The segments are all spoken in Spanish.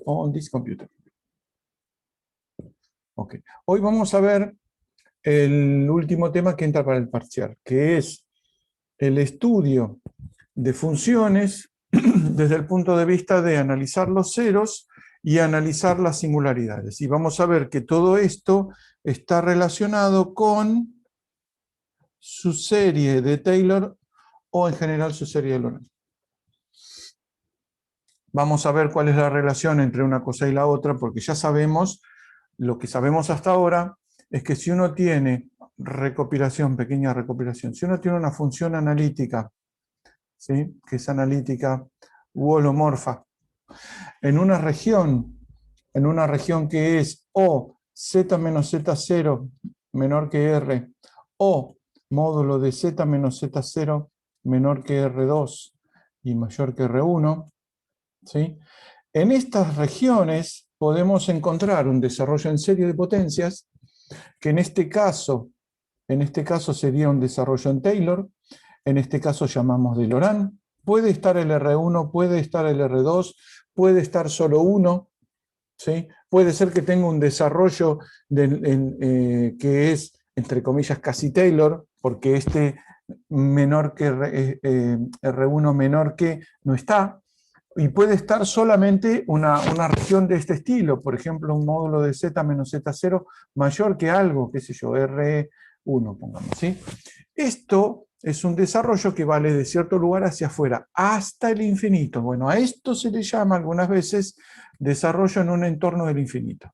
on this computer. Ok. Hoy vamos a ver el último tema que entra para el parcial, que es el estudio de funciones desde el punto de vista de analizar los ceros y analizar las singularidades. Y vamos a ver que todo esto está relacionado con su serie de Taylor o en general su serie de Laurent. Vamos a ver cuál es la relación entre una cosa y la otra, porque ya sabemos, lo que sabemos hasta ahora, es que si uno tiene recopilación, pequeña recopilación, si uno tiene una función analítica, ¿sí?, que es analítica u holomorfa, en una región que es o z menos z0 menor que r, o módulo de z menos z0 menor que r2 y mayor que r1, ¿sí? En estas regiones podemos encontrar un desarrollo en serie de potencias, que en este caso sería un desarrollo en Taylor, en este caso llamamos de Laurent. Puede estar el R1, puede estar el R2, puede estar solo uno, ¿sí? Puede ser que tenga un desarrollo que es, entre comillas, casi Taylor, porque este menor que R1 menor que no está, y puede estar solamente una región de este estilo, por ejemplo, un módulo de z menos z0 mayor que algo, qué sé yo, R1, pongamos, ¿sí? Esto es un desarrollo que vale de cierto lugar hacia afuera, hasta el infinito. Bueno, a esto se le llama algunas veces desarrollo en un entorno del infinito.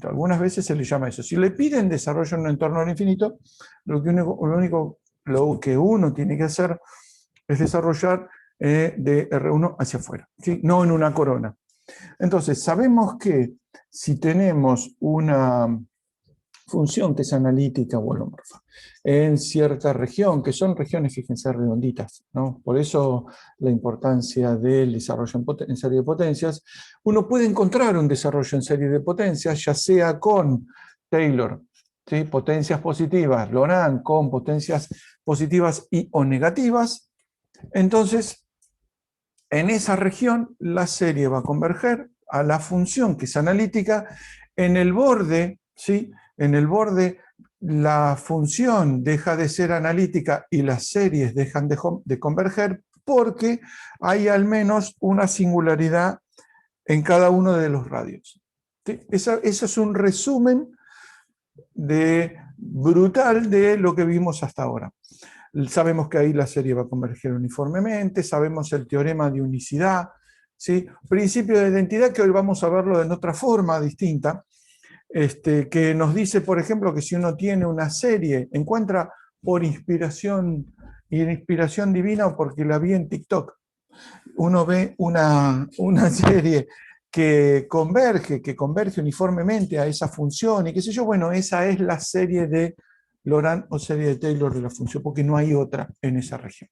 Algunas veces se le llama eso. Si le piden desarrollo en un entorno del infinito, lo que uno tiene que hacer es desarrollar de R1 hacia afuera, ¿sí? No en una corona. Entonces, sabemos que si tenemos una función que es analítica o holomorfa en cierta región, que son regiones, fíjense, redonditas, ¿no? Por eso la importancia del desarrollo en serie de potencias. Uno puede encontrar un desarrollo en serie de potencias, ya sea con Taylor, ¿sí?, potencias positivas, Laurent con potencias positivas y o negativas. Entonces, en esa región la serie va a converger a la función que es analítica. En el borde, ¿sí?, en el borde la función deja de ser analítica y las series dejan de converger porque hay al menos una singularidad en cada uno de los radios, ¿sí? Eso es un resumen brutal de lo que vimos hasta ahora. Sabemos que ahí la serie va a converger uniformemente, sabemos el teorema de unicidad, ¿sí?, principio de identidad, que hoy vamos a verlo en otra forma distinta, que nos dice, por ejemplo, que si uno tiene una serie, encuentra por inspiración divina o porque la vi en TikTok, uno ve una serie que converge uniformemente a esa función y qué sé yo, bueno, esa es la serie de Laurent o serie de Taylor de la función, porque no hay otra en esa región.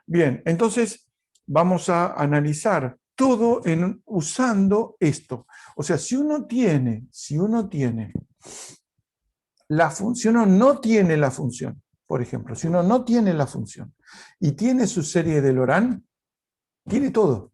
Bien, entonces vamos a analizar todo usando esto. O sea, si uno tiene la función o no tiene la función, por ejemplo, si uno no tiene la función y tiene su serie de Laurent, tiene todo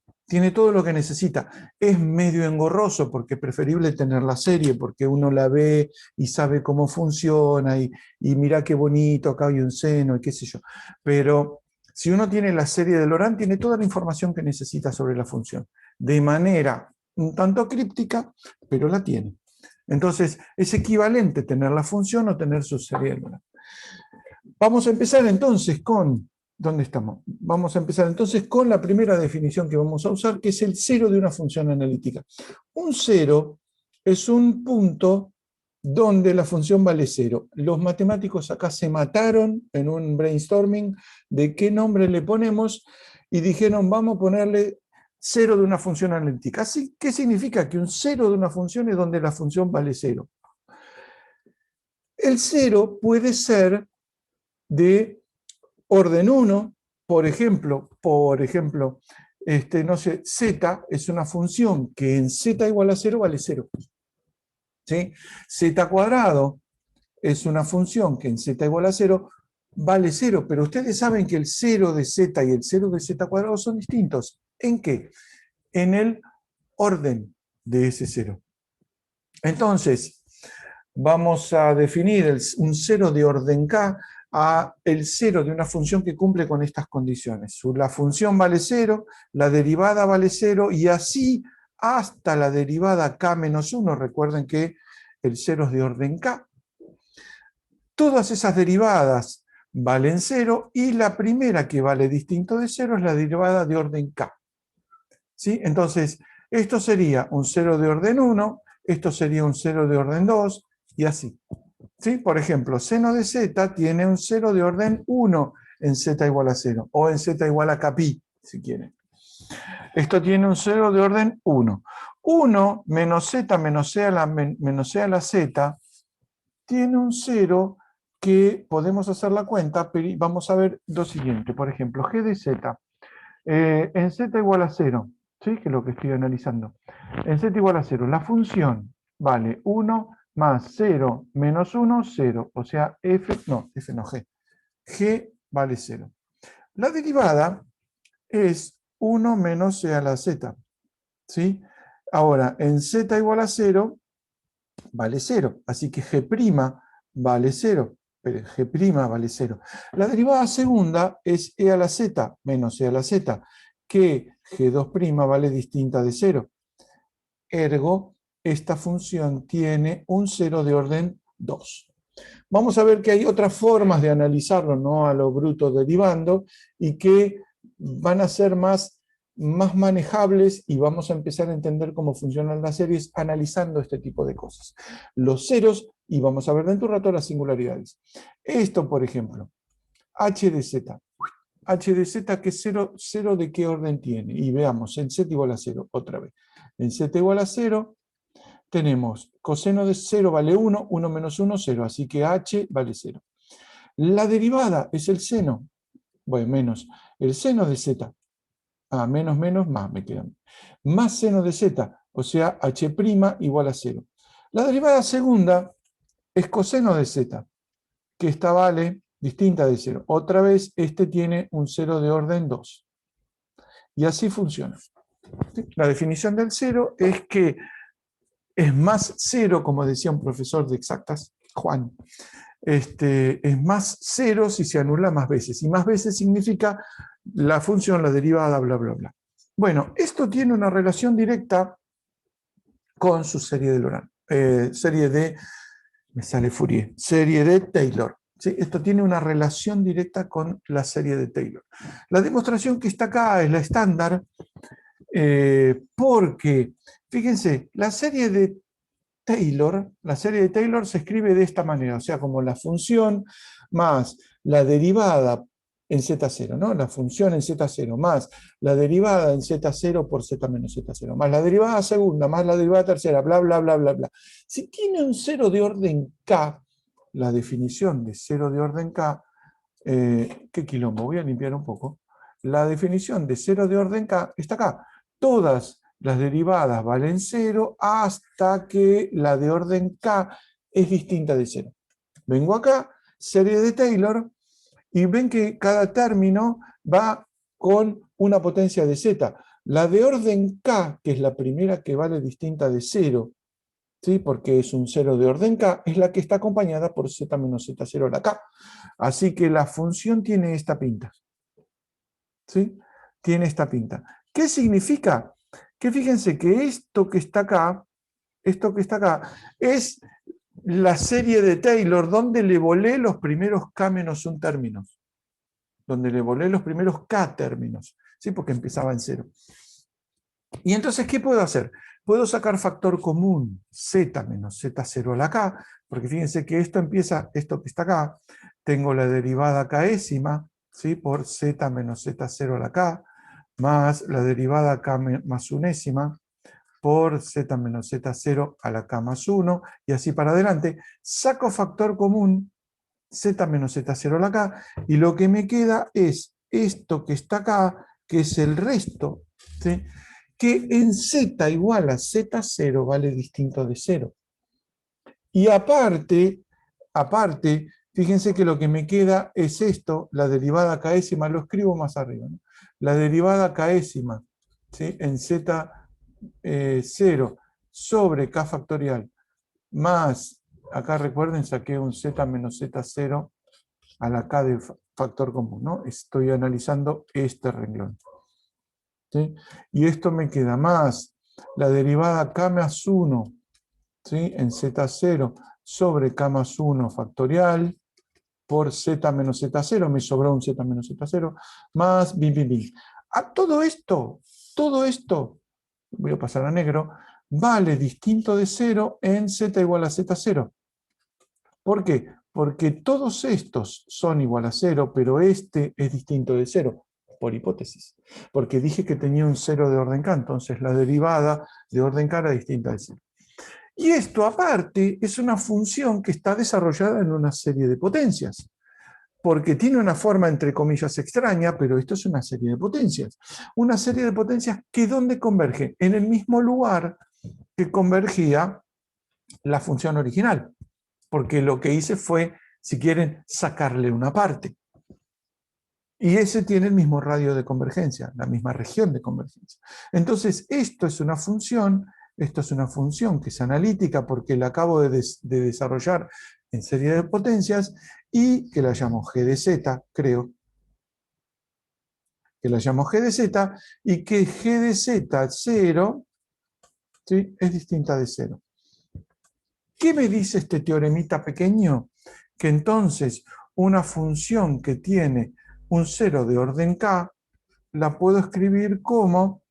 lo que necesita. Es medio engorroso porque es preferible tener la serie, porque uno la ve y sabe cómo funciona y mira qué bonito, acá hay un seno y qué sé yo. Pero si uno tiene la serie de Laurent, tiene toda la información que necesita sobre la función, de manera un tanto críptica, pero la tiene. Entonces, es equivalente tener la función o tener su serie de Laurent. Vamos a empezar entonces con... ¿Dónde estamos? Vamos a empezar entonces con la primera definición que vamos a usar, que es el cero de una función analítica. Un cero es un punto donde la función vale cero. Los matemáticos acá se mataron en un brainstorming de qué nombre le ponemos y dijeron, vamos a ponerle cero de una función analítica. Así, ¿qué significa? Que un cero de una función es donde la función vale cero. El cero puede ser de orden 1, por ejemplo, no sé, z es una función que en z igual a 0 vale 0. ¿Sí? Z cuadrado es una función que en z igual a 0 vale 0, pero ustedes saben que el 0 de z y el 0 de z cuadrado son distintos. ¿En qué? En el orden de ese cero. Entonces, vamos a definir un cero de orden K a el cero de una función que cumple con estas condiciones. La función vale 0, la derivada vale 0 y así hasta la derivada K menos 1. Recuerden que el 0 es de orden K. Todas esas derivadas valen 0 y la primera que vale distinto de 0 es la derivada de orden K. ¿Sí? Entonces, esto sería un 0 de orden 1, esto sería un 0 de orden 2 y así. ¿Sí? Por ejemplo, seno de z tiene un 0 de orden 1 en z igual a 0, o en z igual a kpi, si quieren. Esto tiene un 0 de orden 1. 1 menos z menos c a la z tiene un 0 que podemos hacer la cuenta, pero vamos a ver lo siguiente. Por ejemplo, g de z en z igual a 0, ¿sí? Que es lo que estoy analizando. En z igual a 0, la función vale 1 más 0 menos 1, 0. O sea, f no, g. G vale 0. La derivada es 1 menos c a la z. ¿Sí? Ahora, en z igual a 0, vale 0. Así que g' vale 0. Pero g' vale 0. La derivada segunda es e a la z menos e a la z, que g2' vale distinta de 0. Ergo, esta función tiene un 0 de orden 2. Vamos a ver que hay otras formas de analizarlo, no a lo bruto derivando, y que van a ser más manejables y vamos a empezar a entender cómo funcionan las series analizando este tipo de cosas. Los ceros, y vamos a ver dentro de un rato las singularidades. Esto, por ejemplo, h de z. H de z, ¿qué 0 de qué orden tiene? Y veamos, en z igual a 0, otra vez. En z igual a 0, tenemos coseno de 0 vale 1, 1 menos 1, 0, así que h vale 0. La derivada es el seno, bueno, menos el seno de z, menos, menos, más me quedan, más seno de z, o sea, h' igual a 0. La derivada segunda es coseno de z, que esta vale distinta de 0. Otra vez, este tiene un 0 de orden 2. Y así funciona. La definición del 0 es que es más 0, como decía un profesor de exactas, Juan, es más 0 si se anula más veces. Y más veces significa la función, la derivada, bla, bla, bla. Bueno, esto tiene una relación directa con su serie de Laurent. Serie de, me sale Fourier, serie de Taylor. ¿Sí? Esto tiene una relación directa con la serie de Taylor. La demostración que está acá es la estándar, porque, fíjense, la serie de Taylor se escribe de esta manera, o sea, como la función más la derivada en z0, ¿no? La función en z0 más la derivada en z0 por z menos z0, más la derivada segunda, más la derivada tercera, bla, bla, bla, bla, bla. Si tiene un 0 de orden k, la definición de 0 de orden k, qué quilombo, voy a limpiar un poco. La definición de 0 de orden k está acá. Todas las derivadas valen 0 hasta que la de orden k es distinta de 0. Vengo acá, serie de Taylor, y ven que cada término va con una potencia de z. La de orden k, que es la primera que vale distinta de 0, ¿sí? Porque es un 0 de orden k, es la que está acompañada por z menos z0 a la k. Así que la función tiene esta pinta. ¿Sí? Tiene esta pinta. ¿Qué significa? Que fíjense que esto que está acá, es la serie de Taylor donde le volé los primeros k menos 1 términos. Donde le volé los primeros k términos. ¿Sí? Porque empezaba en 0. Y entonces, ¿qué puedo hacer? Puedo sacar factor común z menos z0 a la k, porque fíjense que esto empieza, esto que está acá, tengo la derivada késima, ¿sí? Por z menos z0 a la k, más la derivada k más unésima por z menos z0 a la k más 1, y así para adelante. Saco factor común z menos z0 a la k, y lo que me queda es esto que está acá, que es el resto, ¿sí? Que en z igual a z0 vale distinto de 0. Y aparte, fíjense que lo que me queda es esto, la derivada késima, lo escribo más arriba, ¿no? La derivada késima ¿sí? En Z0 sobre K factorial más, acá recuerden, saqué un Z menos Z0 a la K de factor común, ¿no? Estoy analizando este renglón. ¿Sí? Y esto me queda más la derivada K más 1, ¿sí? En Z0 sobre K más 1 factorial por Z menos Z0, me sobró un Z menos Z0, más b. A todo esto, voy a pasar a negro, vale distinto de 0 en Z igual a Z0. ¿Por qué? Porque todos estos son igual a 0, pero este es distinto de 0, por hipótesis. Porque dije que tenía un 0 de orden K, entonces la derivada de orden K era distinta de 0. Y esto, aparte, es una función que está desarrollada en una serie de potencias. Porque tiene una forma, entre comillas, extraña, pero esto es una serie de potencias. Una serie de potencias que ¿dónde converge? En el mismo lugar que convergía la función original. Porque lo que hice fue, si quieren, sacarle una parte. Y ese tiene el mismo radio de convergencia, la misma región de convergencia. Entonces, esto es una función que es analítica porque la acabo de desarrollar en serie de potencias y que la llamo G de Z, creo, que la llamo G de Z y que G de Z0, ¿sí? Es distinta de 0. ¿Qué me dice este teoremita pequeño? Que entonces una función que tiene un 0 de orden K la puedo escribir como,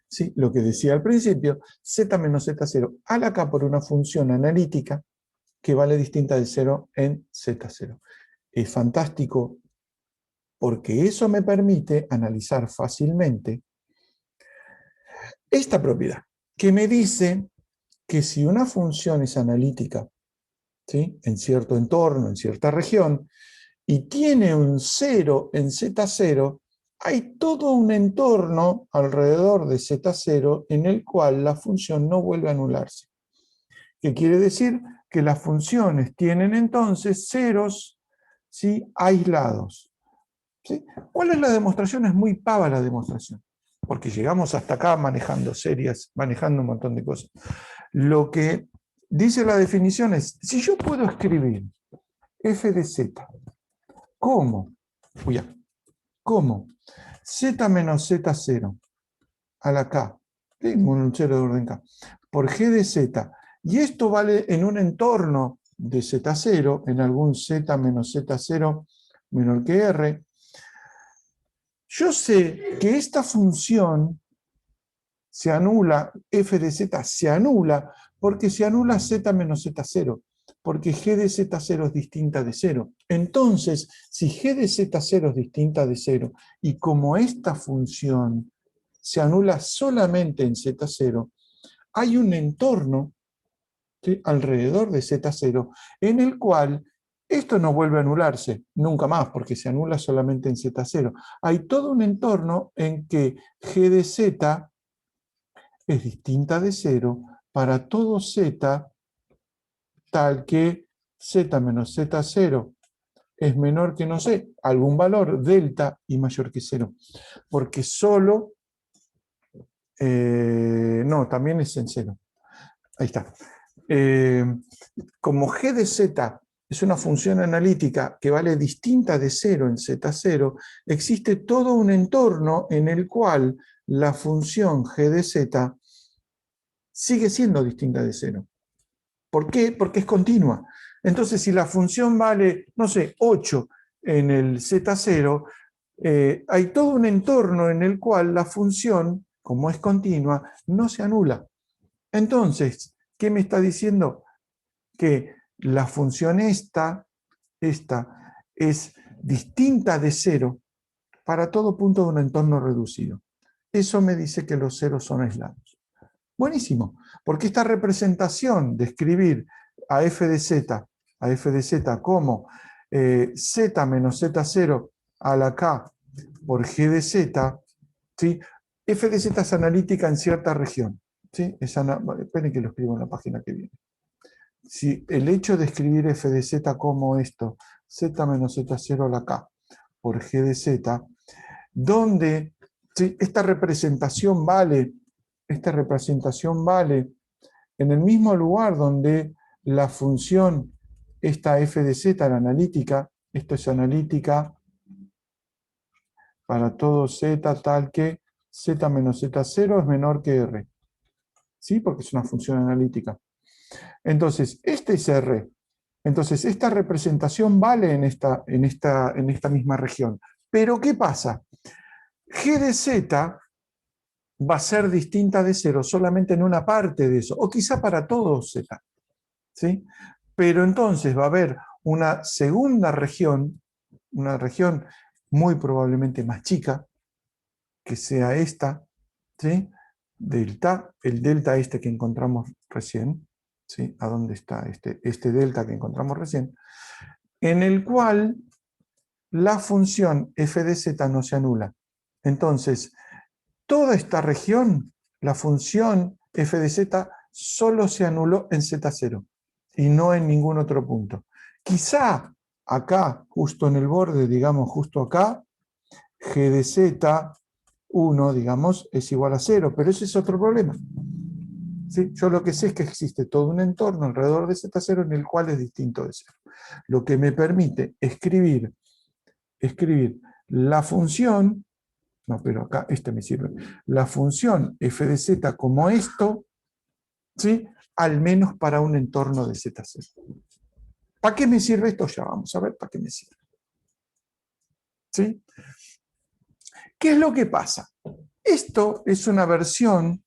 sí, lo que decía al principio, Z menos Z0 a la K por una función analítica que vale distinta de 0 en Z0. Es fantástico porque eso me permite analizar fácilmente esta propiedad, que me dice que si una función es analítica, ¿sí? En cierto entorno, en cierta región, y tiene un 0 en Z0, hay todo un entorno alrededor de Z0 en el cual la función no vuelve a anularse. ¿Qué quiere decir? Que las funciones tienen entonces ceros, ¿sí? Aislados. ¿Sí? ¿Cuál es la demostración? Es muy pava la demostración, porque llegamos hasta acá manejando series, manejando un montón de cosas. Lo que dice la definición es, si yo puedo escribir f de z como, como z menos z0 a la k, tengo un 0 de orden k, por g de z, y esto vale en un entorno de z0, en algún z menos z0 menor que r, yo sé que esta función se anula, f de z se anula, porque se anula z menos z0, porque g de z0 es distinta de 0. Entonces, si g de z0 es distinta de 0, y como esta función se anula solamente en z0, hay un entorno, ¿sí?, alrededor de z0, en el cual esto no vuelve a anularse nunca más, porque se anula solamente en z0. Hay todo un entorno en que g de z es distinta de 0 para todo z tal que z menos z0 es menor que, no sé, algún valor delta y mayor que 0. Porque solo, no, también es en 0. Ahí está. Como g de z es una función analítica que vale distinta de 0 en z0, existe todo un entorno en el cual la función g de z sigue siendo distinta de 0. ¿Por qué? Porque es continua. Entonces, si la función vale, no sé, 8 en el z0, hay todo un entorno en el cual la función, como es continua, no se anula. Entonces, ¿qué me está diciendo? Que la función esta es distinta de 0 para todo punto de un entorno reducido. Eso me dice que los ceros son aislados. Buenísimo, porque esta representación de escribir a f de z como z menos z0 a la k por g de z, ¿sí? F de z es analítica en cierta región. ¿Sí? Esperen que lo escribo en la página que viene. Si el hecho de escribir f de z como esto, z menos z0 a la k por g de z, donde ¿sí? Esta representación vale en el mismo lugar donde la función, esta f de z, la analítica, esto es analítica para todo z tal que z menos z0 es menor que r, ¿sí? Porque es una función analítica. Entonces, este es r. Entonces, esta representación vale en esta misma región. Pero, ¿qué pasa? G de z va a ser distinta de 0 solamente en una parte de eso, o quizá para todo z, ¿sí? Pero entonces va a haber una segunda región, una región muy probablemente más chica, que sea esta, ¿sí? Delta, el delta este que encontramos recién, ¿sí? ¿A dónde está este delta que encontramos recién? En el cual la función f de z no se anula. Entonces, toda esta región, la función f de z solo se anuló en z0 y no en ningún otro punto. Quizá acá, justo en el borde, digamos justo acá, g de z1, digamos, es igual a 0, pero ese es otro problema. ¿Sí? Yo lo que sé es que existe todo un entorno alrededor de z0 en el cual es distinto de 0. Lo que me permite escribir la función, no, pero acá este me sirve, la función f de z como esto, ¿sí? Al menos para un entorno de z0. ¿Para qué me sirve esto? Ya vamos a ver para qué me sirve. ¿Sí? ¿Qué es lo que pasa? Esto es una versión,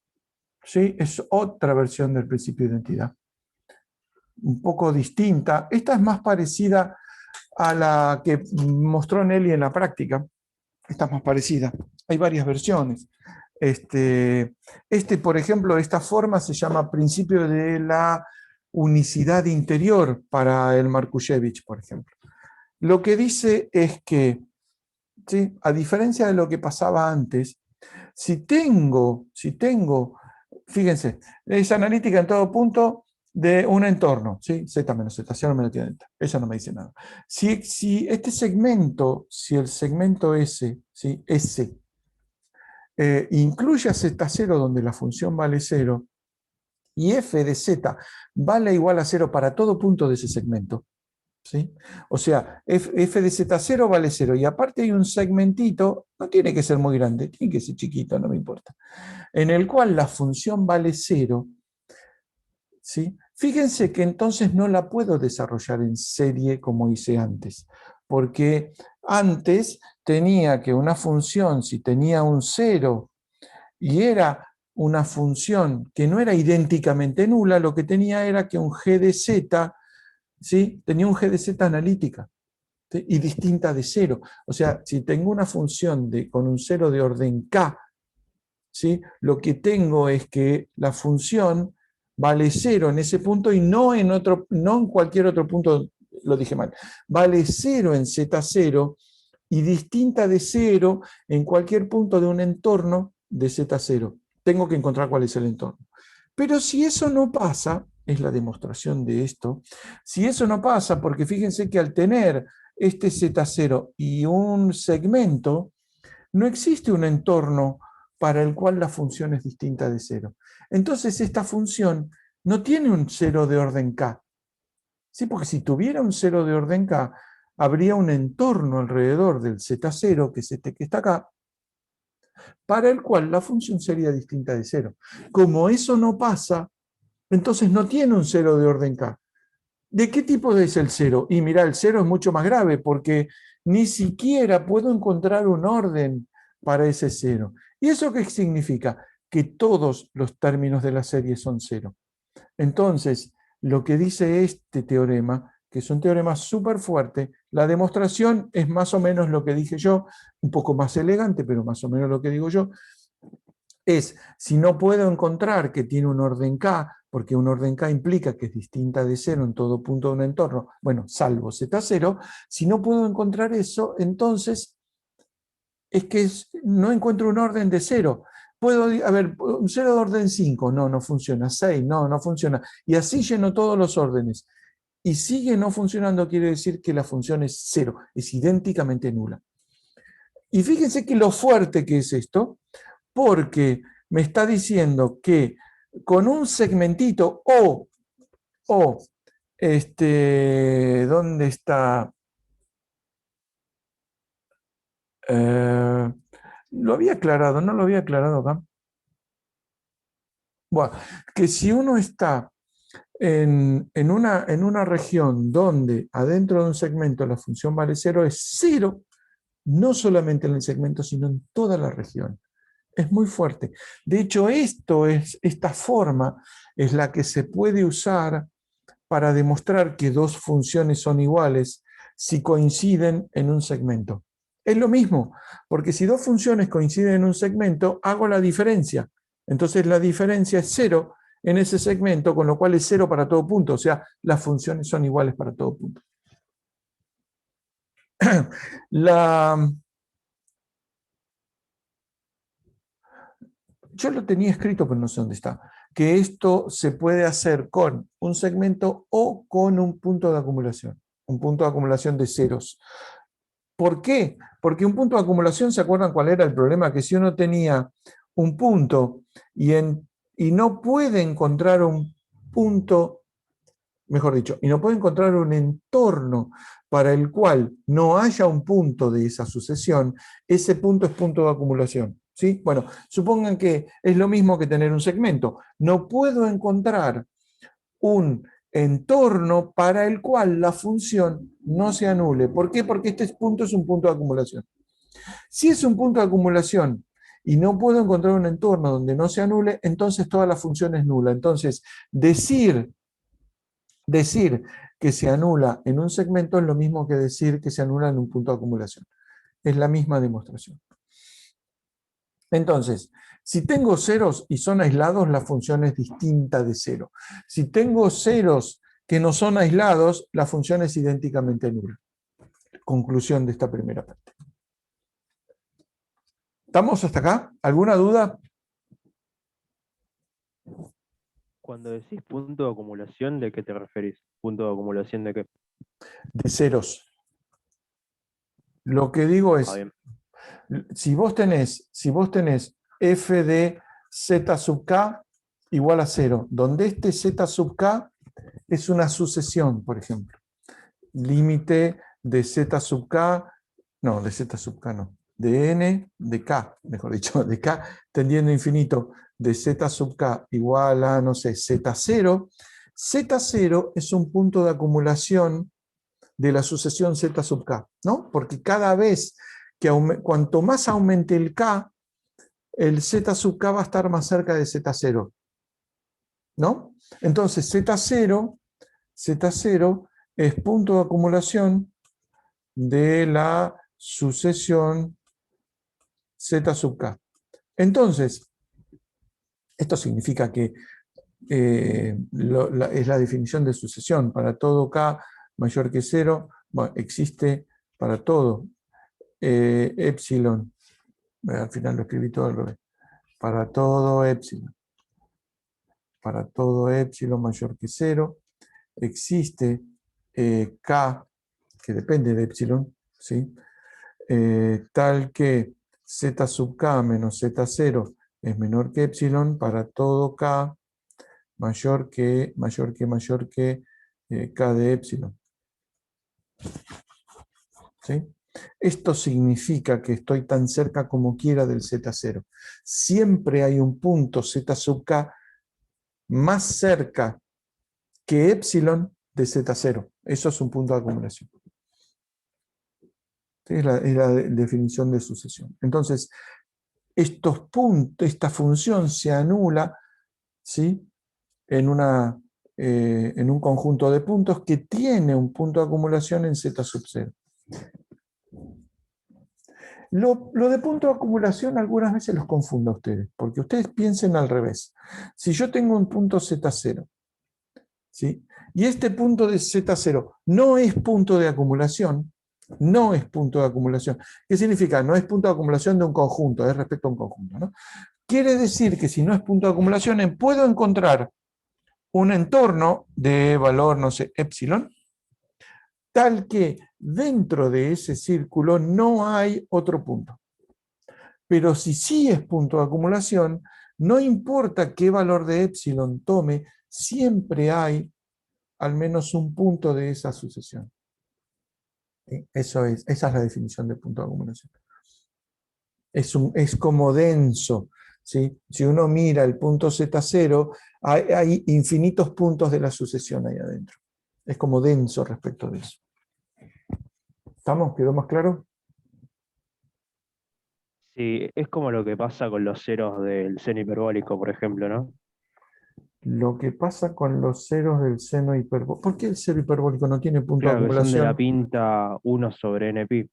¿sí? Es otra versión del principio de identidad, un poco distinta. Esta es más parecida a la que mostró Nelly en la práctica. Esta es más parecida. Hay varias versiones. Por ejemplo, esta forma se llama principio de la unicidad interior para el Markushevich, por ejemplo. Lo que dice es que, ¿sí? A diferencia de lo que pasaba antes, si tengo, fíjense, es analítica en todo punto de un entorno, ¿sí? Z menos Z, cero menos delta. Eso no me dice nada. Si este segmento, si el segmento S, ¿sí? S, incluye a Z0 donde la función vale 0, y f de z vale igual a 0 para todo punto de ese segmento, ¿sí? O sea, f de z0 vale 0, y aparte hay un segmentito, no tiene que ser muy grande, tiene que ser chiquito, no me importa, en el cual la función vale 0, ¿sí? Fíjense que entonces no la puedo desarrollar en serie como hice antes, porque antes tenía que una función, si tenía un 0 y era una función que no era idénticamente nula, lo que tenía era que un g de z, ¿sí? Tenía un g de z analítica, ¿sí? Y distinta de 0. O sea, si tengo una función con un 0 de orden k, ¿sí? Lo que tengo es que la función vale 0 en ese punto y no en cualquier otro punto, lo dije mal, vale 0 en z0 y distinta de 0 en cualquier punto de un entorno de z0. Tengo que encontrar cuál es el entorno. Pero si eso no pasa, es la demostración de esto, si eso no pasa, porque fíjense que al tener este z0 y un segmento, no existe un entorno para el cual la función es distinta de 0. Entonces esta función no tiene un 0 de orden k. ¿Sí? Porque si tuviera un 0 de orden k, habría un entorno alrededor del z0, que es este que está acá, para el cual la función sería distinta de 0. Como eso no pasa, entonces no tiene un 0 de orden k. ¿De qué tipo es el 0? Y mira, el 0 es mucho más grave porque ni siquiera puedo encontrar un orden para ese 0. ¿Y eso qué significa? Que todos los términos de la serie son 0. Entonces, lo que dice este teorema, que es un teorema súper fuerte, la demostración es más o menos lo que dije yo, un poco más elegante, pero más o menos lo que digo yo, es, si no puedo encontrar que tiene un orden K, porque un orden K implica que es distinta de 0 en todo punto de un entorno, bueno, salvo Z0, si no puedo encontrar eso, entonces es que no encuentro un orden de 0. Puedo, a ver, un 0 de orden 5, no funciona, 6, no funciona, y así lleno todos los órdenes. Y sigue no funcionando, quiere decir que la función es 0, es idénticamente nula. Y fíjense que lo fuerte que es esto, porque me está diciendo que con un segmentito ¿dónde está? Lo había aclarado, ¿no lo había aclarado acá? Bueno, que si uno está en una región donde adentro de un segmento la función vale 0, es 0, no solamente en el segmento, sino en toda la región. Es muy fuerte. De hecho, esta forma es la que se puede usar para demostrar que dos funciones son iguales si coinciden en un segmento. Es lo mismo, porque si dos funciones coinciden en un segmento, hago la diferencia. Entonces la diferencia es 0 en ese segmento, con lo cual es 0 para todo punto. O sea, las funciones son iguales para todo punto. Yo lo tenía escrito, pero no sé dónde está, que esto se puede hacer con un segmento o con un punto de acumulación, un punto de acumulación de ceros. ¿Por qué? Porque un punto de acumulación, ¿se acuerdan cuál era el problema? Que si uno tenía un punto y no puede encontrar un punto, mejor dicho, y no puede encontrar un entorno para el cual no haya un punto de esa sucesión, ese punto es punto de acumulación. ¿Sí? Bueno, supongan que es lo mismo que tener un segmento. No puedo encontrar un entorno para el cual la función no se anule. ¿Por qué? Porque este punto es un punto de acumulación. Si es un punto de acumulación y no puedo encontrar un entorno donde no se anule, entonces toda la función es nula. Entonces, decir que se anula en un segmento es lo mismo que decir que se anula en un punto de acumulación. Es la misma demostración. Entonces, si tengo ceros y son aislados, la función es distinta de 0. Si tengo ceros que no son aislados, la función es idénticamente nula. Conclusión de esta primera parte. ¿Estamos hasta acá? ¿Alguna duda? Cuando decís punto de acumulación, ¿de qué te referís? ¿Punto de acumulación de qué? De ceros. Lo que digo es, Bien. si vos tenés f de z sub k igual a 0, donde este z sub k es una sucesión, por ejemplo. Límite de z sub k, no, de z sub k no, de n, de k, mejor dicho, de k tendiendo a infinito, de z sub k igual a, no sé, z0. Z0 es un punto de acumulación de la sucesión z sub k, ¿no? Porque cada vez que cuanto más aumente el k, el z sub k va a estar más cerca de z0, ¿no? Entonces Z0 es punto de acumulación de la sucesión z sub k. Entonces, esto significa que es la definición de sucesión. Para todo k mayor que 0, bueno, existe para todo epsilon. Al final lo escribí todo al revés. Para todo epsilon mayor que 0, existe k, que depende de epsilon, ¿sí? Tal que z sub k menos z0 es menor que epsilon para todo k mayor que k de epsilon. ¿Sí? Esto significa que estoy tan cerca como quiera del z0. Siempre hay un punto z sub k más cerca que epsilon de z0. Eso es un punto de acumulación. Es la definición de sucesión. Entonces, estos puntos, esta función se anula, ¿sí? en un conjunto de puntos que tiene un punto de acumulación en z sub 0. Lo de punto de acumulación algunas veces los confundo a ustedes, porque ustedes piensen al revés. Si yo tengo un punto z0, ¿sí? y este punto de z0 no es punto de acumulación, ¿Qué significa? No es punto de acumulación de un conjunto, es respecto a un conjunto, ¿no? Quiere decir que si no es punto de acumulación, puedo encontrar un entorno de valor, no sé, epsilon, tal que dentro de ese círculo no hay otro punto. Pero si sí es punto de acumulación, no importa qué valor de epsilon tome, siempre hay al menos un punto de esa sucesión. Esa es la definición de punto de acumulación. Es como denso, ¿sí? Si uno mira el punto Z0, hay infinitos puntos de la sucesión ahí adentro. Es como denso respecto de eso. ¿Estamos? ¿Quedó más claro? Sí, es como lo que pasa con los ceros del seno hiperbólico, por ejemplo, ¿no? Lo que pasa con los ceros del seno hiperbólico. ¿Por qué el cero hiperbólico no tiene punto de Claro, que son de la acumulación? pinta 1/npi,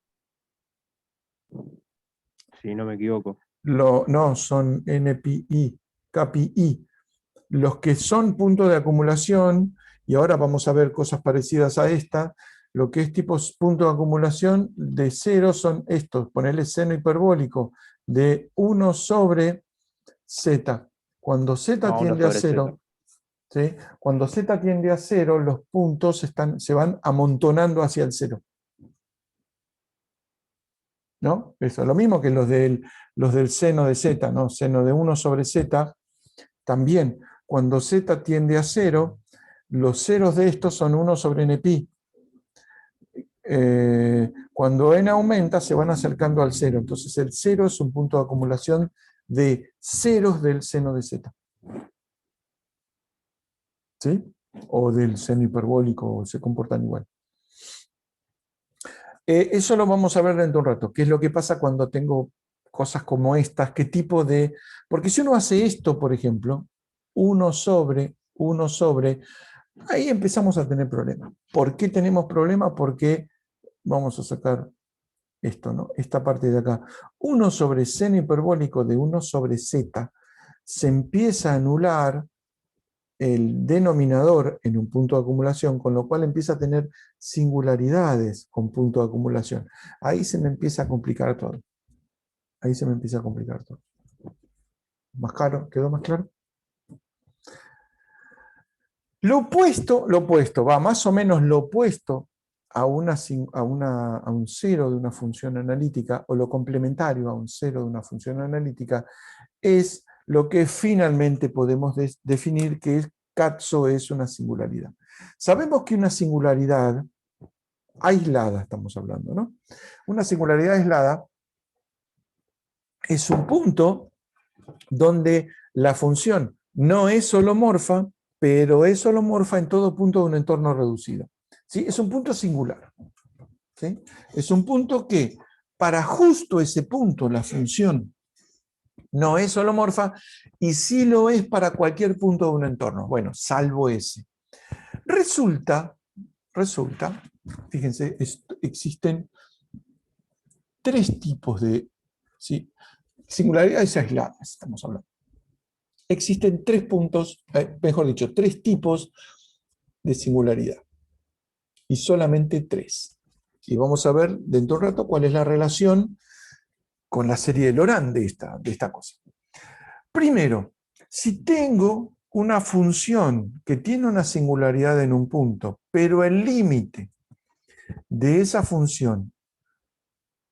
si no me equivoco. No, son NPI, KPI. Los que son puntos de acumulación, y ahora vamos a ver cosas parecidas a esta, lo que es tipo punto de acumulación de cero son estos, ponerle seno hiperbólico de 1 sobre z. Cuando z Ah, 1 tiende a sobre z. 0, ¿sí? Cuando z tiende a 0, los puntos se van amontonando hacia el 0. ¿No? Eso, lo mismo que los del seno de z, ¿no? Seno de 1 sobre z, también, cuando z tiende a 0, los ceros de estos son 1 sobre npi. Cuando n aumenta, se van acercando al 0. Entonces, el 0 es un punto de acumulación de ceros del seno de z. ¿Sí? O del seno hiperbólico, se comportan igual. Eso lo vamos a ver dentro de un rato. ¿Qué es lo que pasa cuando tengo cosas como estas? ¿Qué tipo de...? Porque si uno hace esto, por ejemplo, 1 sobre, ahí empezamos a tener problemas. ¿Por qué tenemos problemas? Porque vamos a sacar esto, ¿no? Esta parte de acá. 1 sobre seno hiperbólico de 1 sobre z se empieza a anular el denominador en un punto de acumulación, con lo cual empieza a tener singularidades con punto de acumulación. Ahí se me empieza a complicar todo. Ahí se me empieza a complicar todo. ¿Más claro? ¿Quedó más claro? Lo opuesto, va más o menos lo opuesto a un cero de una función analítica, o lo complementario a un cero de una función analítica, es lo que finalmente podemos definir que es Katso es una singularidad. Sabemos que una singularidad aislada, estamos hablando, ¿no? Una singularidad aislada es un punto donde la función no es holomorfa, pero es holomorfa en todo punto de un entorno reducido. ¿Sí? Es un punto singular. ¿Sí? Es un punto que, para justo ese punto, la función no es holomorfa y sí lo es para cualquier punto de un entorno. Bueno, salvo ese. Resulta, fíjense, existen tres tipos de, ¿sí?, singularidades aisladas, estamos hablando. Existen tres puntos, mejor dicho, tres tipos de singularidad. Y solamente tres. Y vamos a ver dentro de un rato cuál es la relación con la serie de Laurent de esta cosa. Primero, si tengo una función que tiene una singularidad en un punto, pero el límite de esa función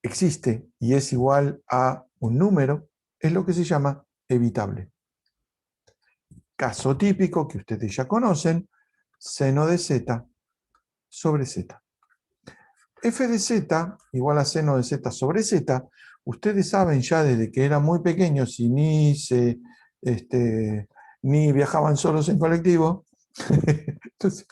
existe y es igual a un número, es lo que se llama evitable. Caso típico que ustedes ya conocen, seno de z sobre z. F de z igual a seno de z sobre z, ustedes saben ya desde que eran muy pequeños y ni viajaban solos en colectivo. Entonces,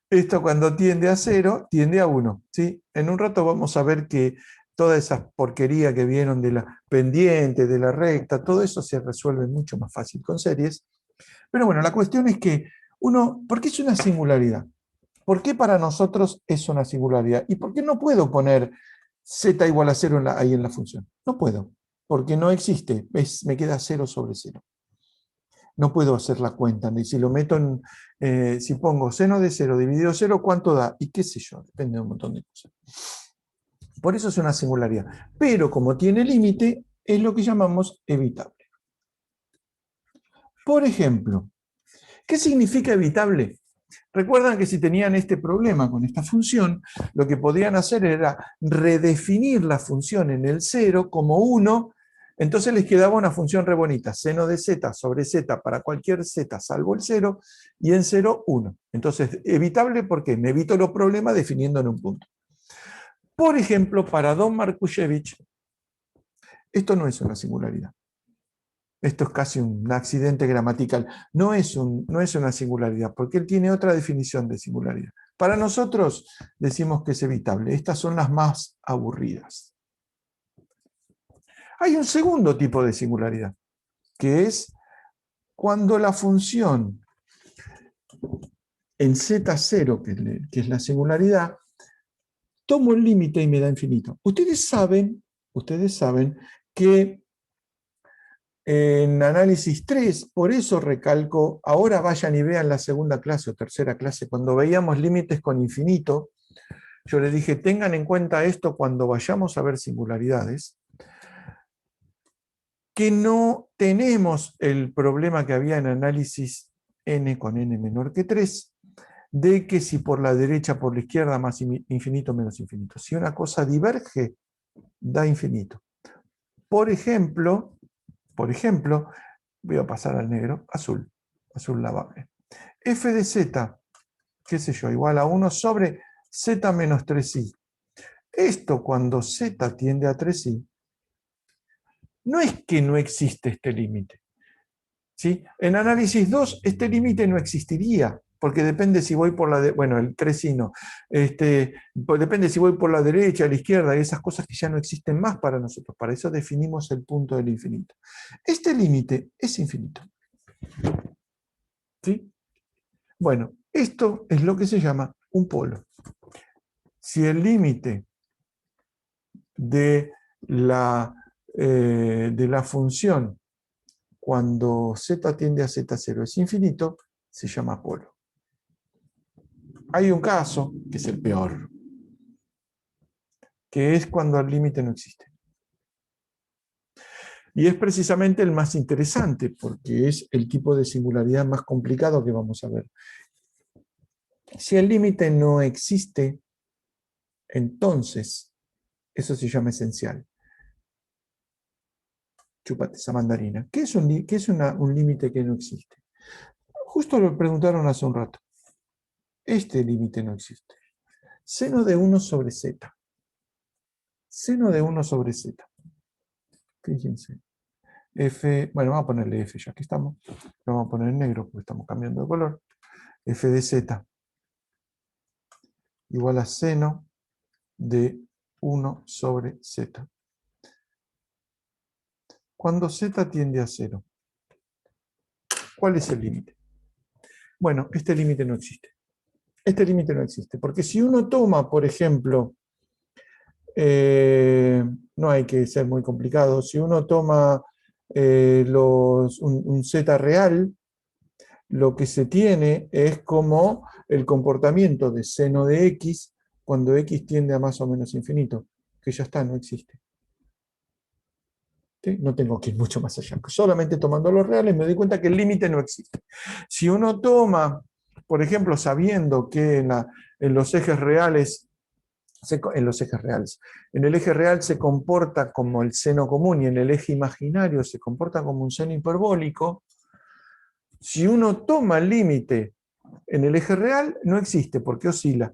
esto cuando tiende a 0, tiende a 1. ¿Sí? En un rato vamos a ver que toda esa porquería que vieron de la pendiente, de la recta, todo eso se resuelve mucho más fácil con series. Pero bueno, la cuestión es que ¿por qué es una singularidad? ¿Por qué para nosotros es una singularidad? ¿Y por qué no puedo poner z igual a 0 ahí en la función? No puedo, porque no existe, me queda 0 sobre 0. No puedo hacer la cuenta, ni si lo meto si pongo seno de 0 dividido 0, ¿cuánto da? Y qué sé yo, depende de un montón de cosas. Por eso es una singularidad. Pero como tiene límite, es lo que llamamos evitable. Por ejemplo, ¿qué significa evitable? Recuerdan que si tenían este problema con esta función, lo que podían hacer era redefinir la función en el 0 como 1, entonces les quedaba una función re bonita, seno de z sobre z para cualquier z salvo el 0, y en 0, 1. Entonces, evitable porque me evito los problemas definiendo en un punto. Por ejemplo, para Don Markushevich, esto no es una singularidad. Esto es casi un accidente gramatical. No es una singularidad, porque él tiene otra definición de singularidad. Para nosotros decimos que es evitable. Estas son las más aburridas. Hay un segundo tipo de singularidad, que es cuando la función en z0, que es la singularidad, tomo el límite y me da infinito. Ustedes saben que en análisis 3, por eso recalco, ahora vayan y vean la segunda clase o tercera clase, cuando veíamos límites con infinito, yo les dije, tengan en cuenta esto cuando vayamos a ver singularidades, que no tenemos el problema que había en análisis n con n menor que 3, de que si por la derecha, por la izquierda, más infinito, menos infinito. Si una cosa diverge, da infinito. Por ejemplo, voy a pasar al negro, azul lavable. F de z, qué sé yo, igual a 1 sobre z menos 3i. Esto cuando z tiende a 3i, no es que no existe este límite. ¿Sí? En análisis 2, este límite no existiría, porque depende si voy por la bueno, el 3i no. Depende si voy por la derecha, a la izquierda, y esas cosas que ya no existen más para nosotros. Para eso definimos el punto del infinito. Este límite es infinito. ¿Sí? Bueno, esto es lo que se llama un polo. Si el límite de la función cuando z tiende a z0 es infinito, se llama polo. Hay un caso, que es el peor, que es cuando el límite no existe. Y es precisamente el más interesante, porque es el tipo de singularidad más complicado que vamos a ver. Si el límite no existe, entonces eso se llama esencial. Chúpate esa mandarina. ¿Qué es un límite que no existe? Justo lo preguntaron hace un rato. Este límite no existe. Seno de 1 sobre z. Seno de 1 sobre z. Fíjense. F, bueno, vamos a ponerle F ya que estamos. Lo vamos a poner en negro porque estamos cambiando de color. F de z igual a seno de 1 sobre z. Cuando z tiende a 0, ¿cuál es el límite? Bueno, este límite no existe. Este límite no existe, porque si uno toma, por ejemplo, no hay que ser muy complicado, si uno toma un z real, lo que se tiene es como el comportamiento de seno de x cuando x tiende a más o menos infinito, que ya está, no existe. ¿Sí? No tengo que ir mucho más allá. Solamente tomando los reales me doy cuenta que el límite no existe. Si uno toma, por ejemplo, sabiendo que en los ejes reales, en el eje real se comporta como el seno común y en el eje imaginario se comporta como un seno hiperbólico, si uno toma el límite en el eje real, no existe porque oscila.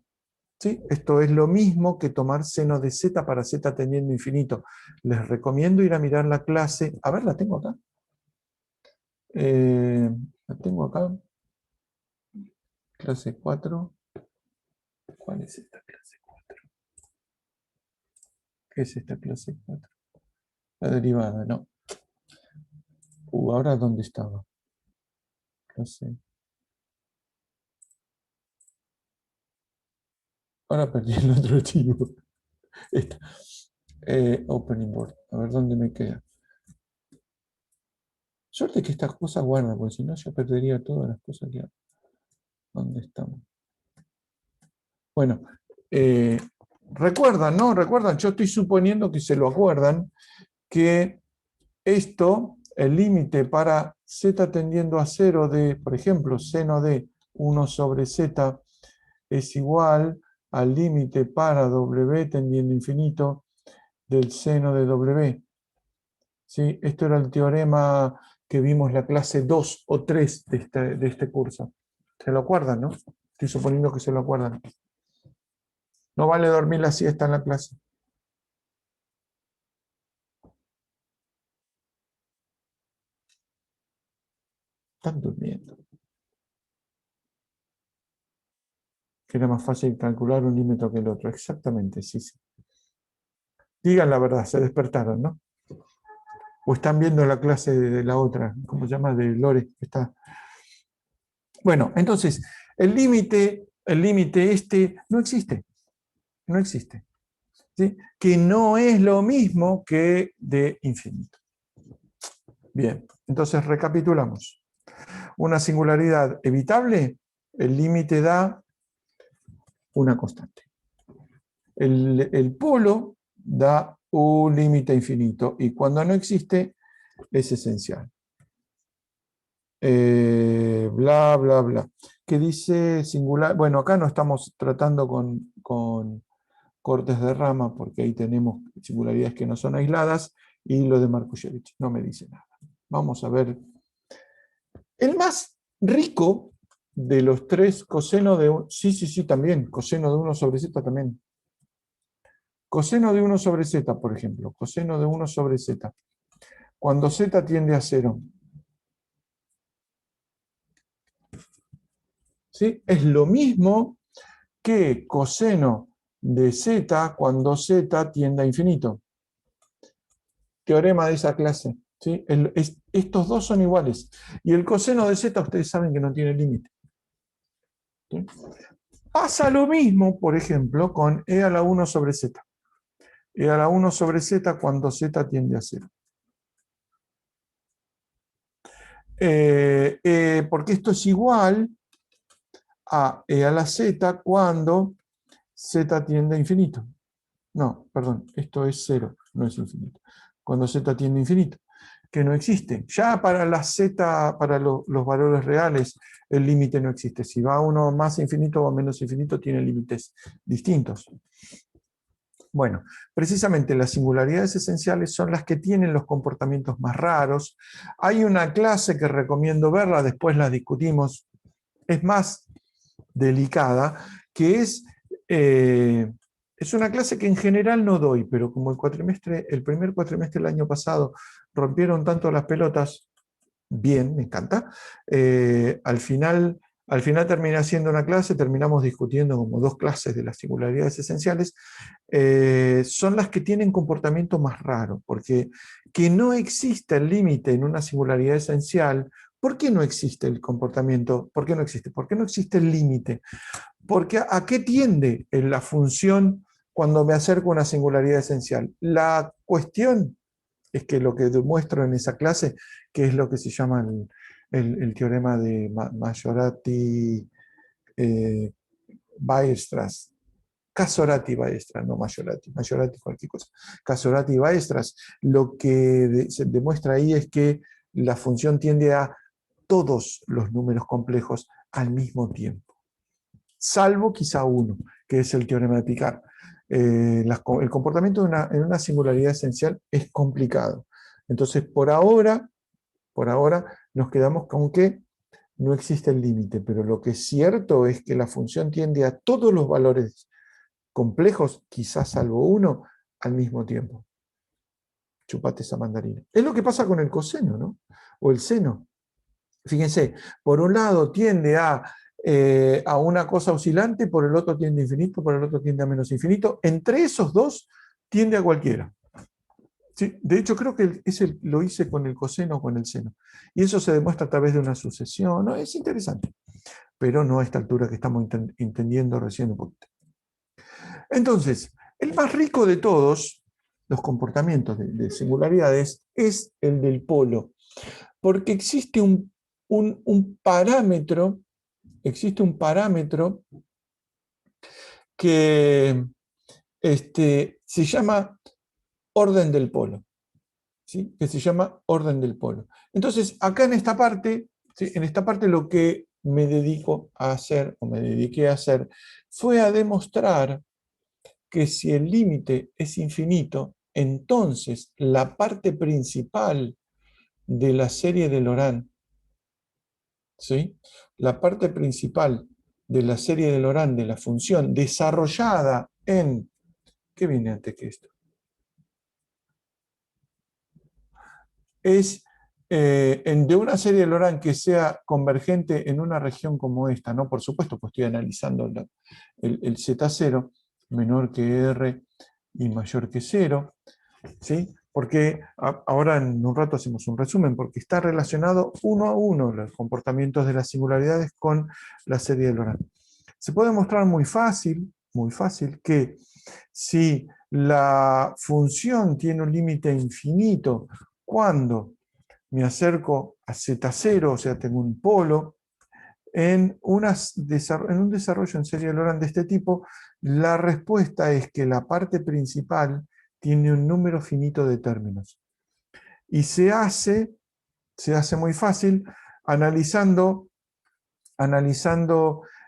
¿Sí? Esto es lo mismo que tomar seno de z para z tendiendo infinito. Les recomiendo ir a mirar la clase. A ver, la tengo acá. La tengo acá. Clase 4. ¿Cuál es esta clase 4? ¿Qué es esta clase 4? La derivada, no. ¿Ahora dónde estaba? Clase. Ahora perdí el otro archivo. Esta. Opening board. A ver dónde me queda. Suerte que estas cosas guardan, porque si no yo perdería todas las cosas que hago. ¿Dónde estamos? Bueno, recuerdan, ¿no? Recuerdan, yo estoy suponiendo que se lo acuerdan, que esto, el límite para z tendiendo a 0 de, por ejemplo, seno de 1 sobre z es igual al límite para w tendiendo a infinito del seno de w. ¿Sí? Esto era el teorema que vimos en la clase 2 o 3 de este curso. ¿Se lo acuerdan, no? Estoy suponiendo que se lo acuerdan. No vale dormir la siesta en la clase. Están durmiendo. Que era más fácil calcular un límite que el otro. Exactamente, sí, sí. Digan la verdad, se despertaron, ¿no? O están viendo la clase de la otra, ¿cómo se llama? De Lore. Está. Bueno, entonces, el límite este no existe. No existe. ¿Sí? Que no es lo mismo que de infinito. Bien, entonces recapitulamos. Una singularidad evitable, el límite da una constante. El polo da un límite infinito y cuando no existe es esencial. Bla, bla, bla. ¿Qué dice singular? Bueno, acá no estamos tratando con cortes de rama porque ahí tenemos singularidades que no son aisladas y lo de Markushevich no me dice nada. Vamos a ver. El más rico de los tres, coseno de... Sí, también. Coseno de 1 sobre z también. Coseno de 1 sobre z, por ejemplo. Coseno de 1 sobre z. Cuando z tiende a 0. ¿Sí? Es lo mismo que coseno de z cuando z tiende a infinito. Teorema de esa clase. ¿Sí? Estos dos son iguales. Y el coseno de z ustedes saben que no tiene límite. ¿Sí? Pasa lo mismo, por ejemplo, con e a la 1 sobre z. E a la 1 sobre z cuando z tiende a 0. Porque esto es igual a e a la z cuando z tiende a infinito. No, perdón, esto es 0, no es infinito. Cuando z tiende a infinito, que no existe. Ya para la z, para los valores reales, el límite no existe. Si va uno más infinito o menos infinito, tiene límites distintos. Bueno, precisamente las singularidades esenciales son las que tienen los comportamientos más raros. Hay una clase que recomiendo verla, después la discutimos, es más delicada, que es una clase que en general no doy, pero como el primer cuatrimestre del año pasado rompieron tanto las pelotas, bien, me encanta, al final terminé haciendo una clase, terminamos discutiendo como 2 clases de las singularidades esenciales, son las que tienen comportamiento más raro, porque que no exista el límite en una singularidad esencial. ¿Por qué no existe el comportamiento? ¿Por qué no existe? ¿Por qué no existe el límite? Porque ¿a qué tiende la función cuando me acerco a una singularidad esencial? La cuestión es que lo que demuestro en esa clase, que es lo que se llama el teorema de Majorati Weierstrass, Casorati Weierstrass, no Majorati cualquier cosa, Casorati Weierstrass, lo que se demuestra ahí es que la función tiende a todos los números complejos al mismo tiempo, salvo quizá uno, que es el teorema de Picard. El comportamiento en una singularidad esencial es complicado. Entonces, por ahora nos quedamos con que no existe el límite, pero lo que es cierto es que la función tiende a todos los valores complejos, quizás salvo uno, al mismo tiempo. Chupate esa mandarina. Es lo que pasa con el coseno, ¿no? O el seno. Fíjense, por un lado tiende a una cosa oscilante, por el otro tiende a infinito, por el otro tiende a menos infinito. Entre esos dos tiende a cualquiera. Sí, de hecho, creo que lo hice con el coseno o con el seno. Y eso se demuestra a través de una sucesión. ¿No? Es interesante, pero no a esta altura que estamos entendiendo recién un poquito. Entonces, el más rico de todos los comportamientos de singularidades es el del polo, porque existe un parámetro que se llama orden del polo. ¿Sí? Que se llama orden del polo. Entonces, acá en esta parte, ¿sí? En esta parte lo que me dedico a hacer, o me dediqué a hacer, fue a demostrar que si el límite es infinito, entonces la parte principal de la serie de Laurent, ¿sí? La parte principal de la serie de Laurent, de la función desarrollada en... ¿Qué viene antes que esto? Es de una serie de Laurent que sea convergente en una región como esta, ¿no? Por supuesto, pues estoy analizando el Z0 menor que R y mayor que 0, ¿sí? Porque ahora en un rato hacemos un resumen, porque está relacionado uno a uno los comportamientos de las singularidades con la serie de Laurent. Se puede mostrar muy fácil que si la función tiene un límite infinito cuando me acerco a Z0, o sea, tengo un polo, en un desarrollo en serie de Laurent de este tipo, la respuesta es que la parte principal tiene un número finito de términos. Y se hace muy fácil analizando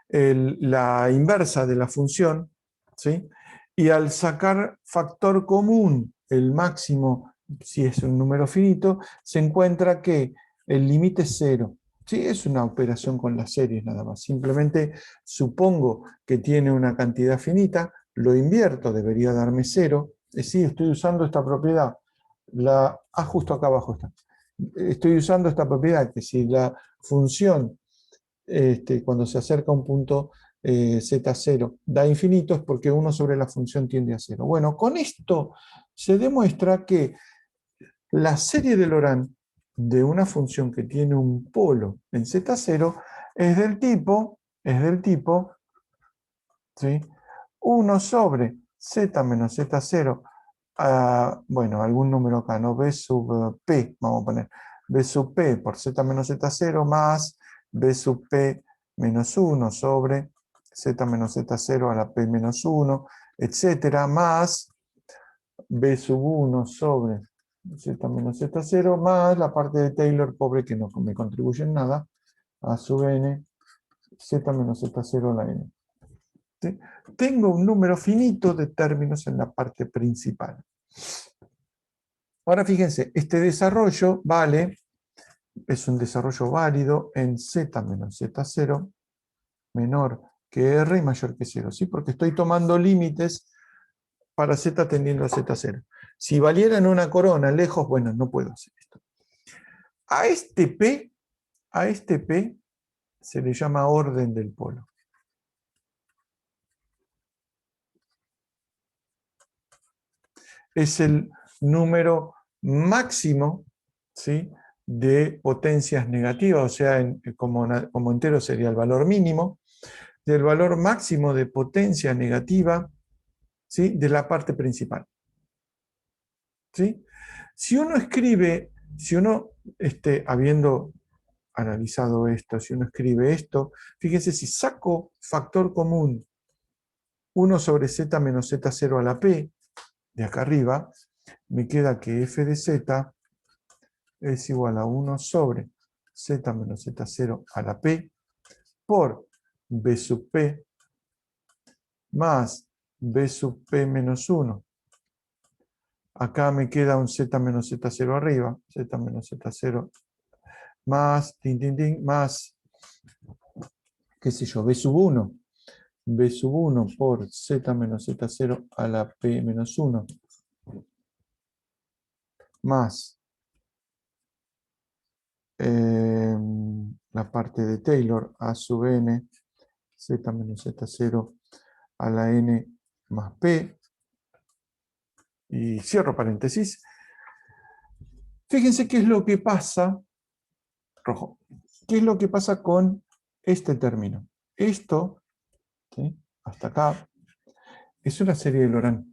la inversa de la función, ¿sí? Y al sacar factor común, el máximo, si es un número finito, se encuentra que el límite es 0. Sí, es una operación con las series nada más. Simplemente supongo que tiene una cantidad finita, lo invierto, debería darme 0. Es decir, estoy usando esta propiedad. Justo acá abajo está. Estoy usando esta propiedad que si la función cuando se acerca a un punto Z0 da infinito es porque 1 sobre la función tiende a 0. Bueno, con esto se demuestra que la serie de Laurent de una función que tiene un polo en Z0 es del tipo, ¿sí? 1 sobre Z menos Z0, bueno, algún número acá, ¿no? B sub P, vamos a poner, B sub P por Z menos Z0 más B sub P menos 1 sobre Z menos Z0 a la P menos 1, etcétera, más B sub 1 sobre Z menos Z0 más la parte de Taylor pobre que no me contribuye en nada, A sub N, Z menos Z0 a la N. ¿Sí? Tengo un número finito de términos en la parte principal. Ahora fíjense, este desarrollo es un desarrollo válido en Z menos Z0 menor que R y mayor que 0, ¿sí? Porque estoy tomando límites para Z tendiendo a Z0. Si valiera en una corona lejos, bueno, no puedo hacer esto. A este P se le llama orden del polo. Es el número máximo, ¿sí?, de potencias negativas, o sea, como entero sería el valor mínimo, del valor máximo de potencia negativa, ¿sí?, de la parte principal. ¿Sí? Si uno habiendo analizado esto, si uno escribe esto, fíjense, si saco factor común 1 sobre z menos z0 a la p, de acá arriba, me queda que f de z es igual a 1 sobre z menos z0 a la p por b sub p más b sub p menos 1. Acá me queda un z menos z0 arriba, z menos z0 más, más, qué sé yo, b sub 1. B sub 1 por z menos z0 a la p menos 1 más la parte de Taylor a sub n z menos z0 a la n más p, y cierro paréntesis. Fíjense qué es lo que pasa, rojo, qué es lo que pasa con este término. Esto, ¿sí?, hasta acá, es una serie de Laurent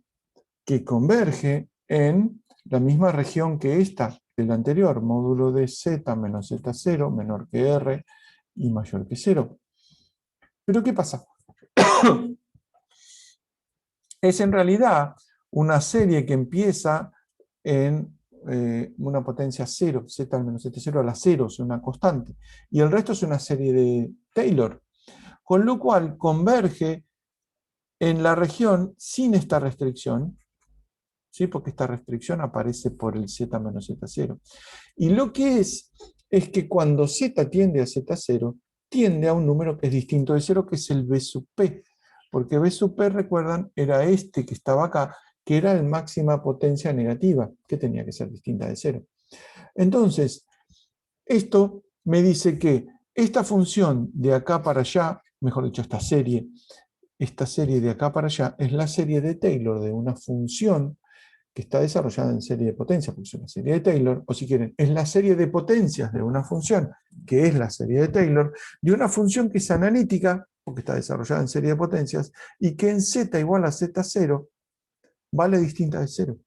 que converge en la misma región que esta, el anterior, módulo de z menos z0 menor que r y mayor que 0. Pero ¿qué pasa? Es en realidad una serie que empieza en una potencia 0, z menos z0 a la 0, es una constante, y el resto es una serie Taylor, con lo cual converge en la región sin esta restricción, ¿sí? Porque esta restricción aparece por el z menos z0. Y lo que es que cuando z tiende a z0, tiende a un número que es distinto de 0, que es el b sub p. Porque b sub p, recuerdan, era este que estaba acá, que era el máxima potencia negativa, que tenía que ser distinta de 0. Entonces, esto me dice que esta función de acá para allá, mejor dicho, esta serie de acá para allá, es la serie de Taylor de una función que está desarrollada en serie de potencias, porque es una serie de Taylor, o si quieren, es la serie de potencias de una función, que es la serie de Taylor, de una función que es analítica, porque está desarrollada en serie de potencias, y que en z igual a z0 vale distinta de 0.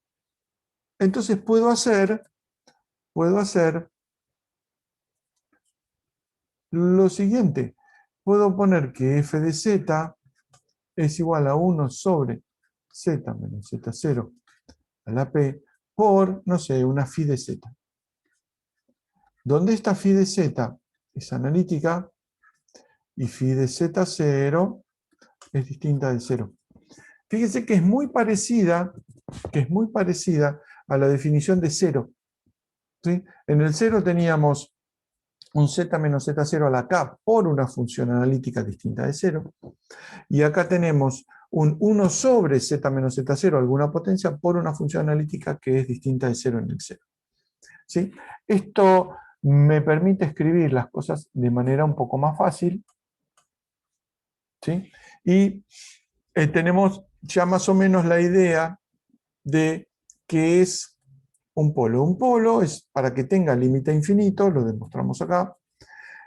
Entonces puedo hacer lo siguiente. Puedo poner que f de z es igual a 1 sobre z menos z0 a la p por, no sé, una phi de z. Donde esta phi de z es analítica y phi de z0 es distinta de 0. Fíjense que es muy parecida a la definición de 0. ¿Sí? En el 0 teníamos un z menos z0 a la k por una función analítica distinta de 0. Y acá tenemos un 1 sobre z menos z0, alguna potencia, por una función analítica que es distinta de 0 en el 0. ¿Sí? Esto me permite escribir las cosas de manera un poco más fácil. ¿Sí? Y tenemos ya más o menos la idea de qué es un polo. Un polo es para que tenga límite infinito, lo demostramos acá.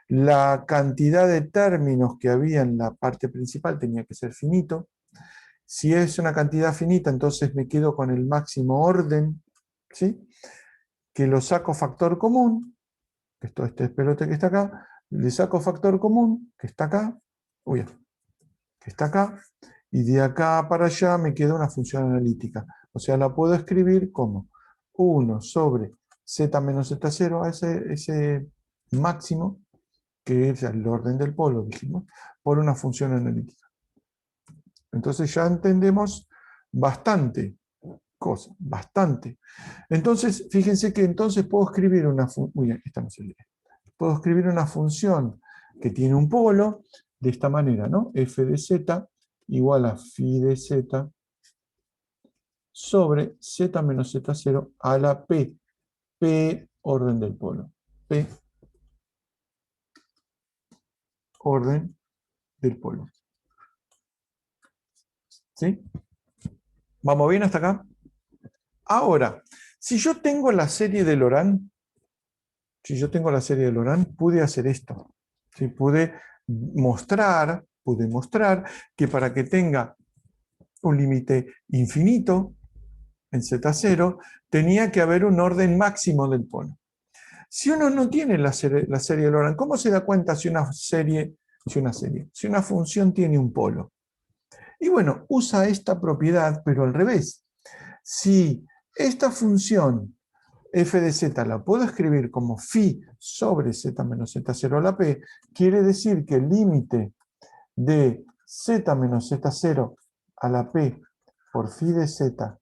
La cantidad de términos que había en la parte principal tenía que ser finito. Si es una cantidad finita, entonces me quedo con el máximo orden, ¿sí? Que lo saco factor común, que es todo este pelote que está acá, le saco factor común, que está acá, que está acá, y de acá para allá me queda una función analítica. O sea, la puedo escribir como 1 sobre z menos z0 a ese máximo, que es el orden del polo, dijimos, por una función analítica. Entonces ya entendemos bastante cosas, bastante. Entonces, fíjense que entonces puedo escribir una función, puedo escribir una función que tiene un polo de esta manera, ¿no? F de z igual a phi de z sobre z menos z0 a la p. P orden del polo. P orden del polo. ¿Sí? ¿Vamos bien hasta acá? Ahora, si yo tengo la serie de Laurent, pude hacer esto. ¿Sí? Pude mostrar que para que tenga un límite infinito en Z0, tenía que haber un orden máximo del polo. Si uno no tiene la serie de Laurent, ¿cómo se da cuenta si una función tiene un polo? Y bueno, usa esta propiedad, pero al revés. Si esta función f de z la puedo escribir como phi sobre z menos z0 a la p, quiere decir que el límite de z menos z0 a la p por phi de z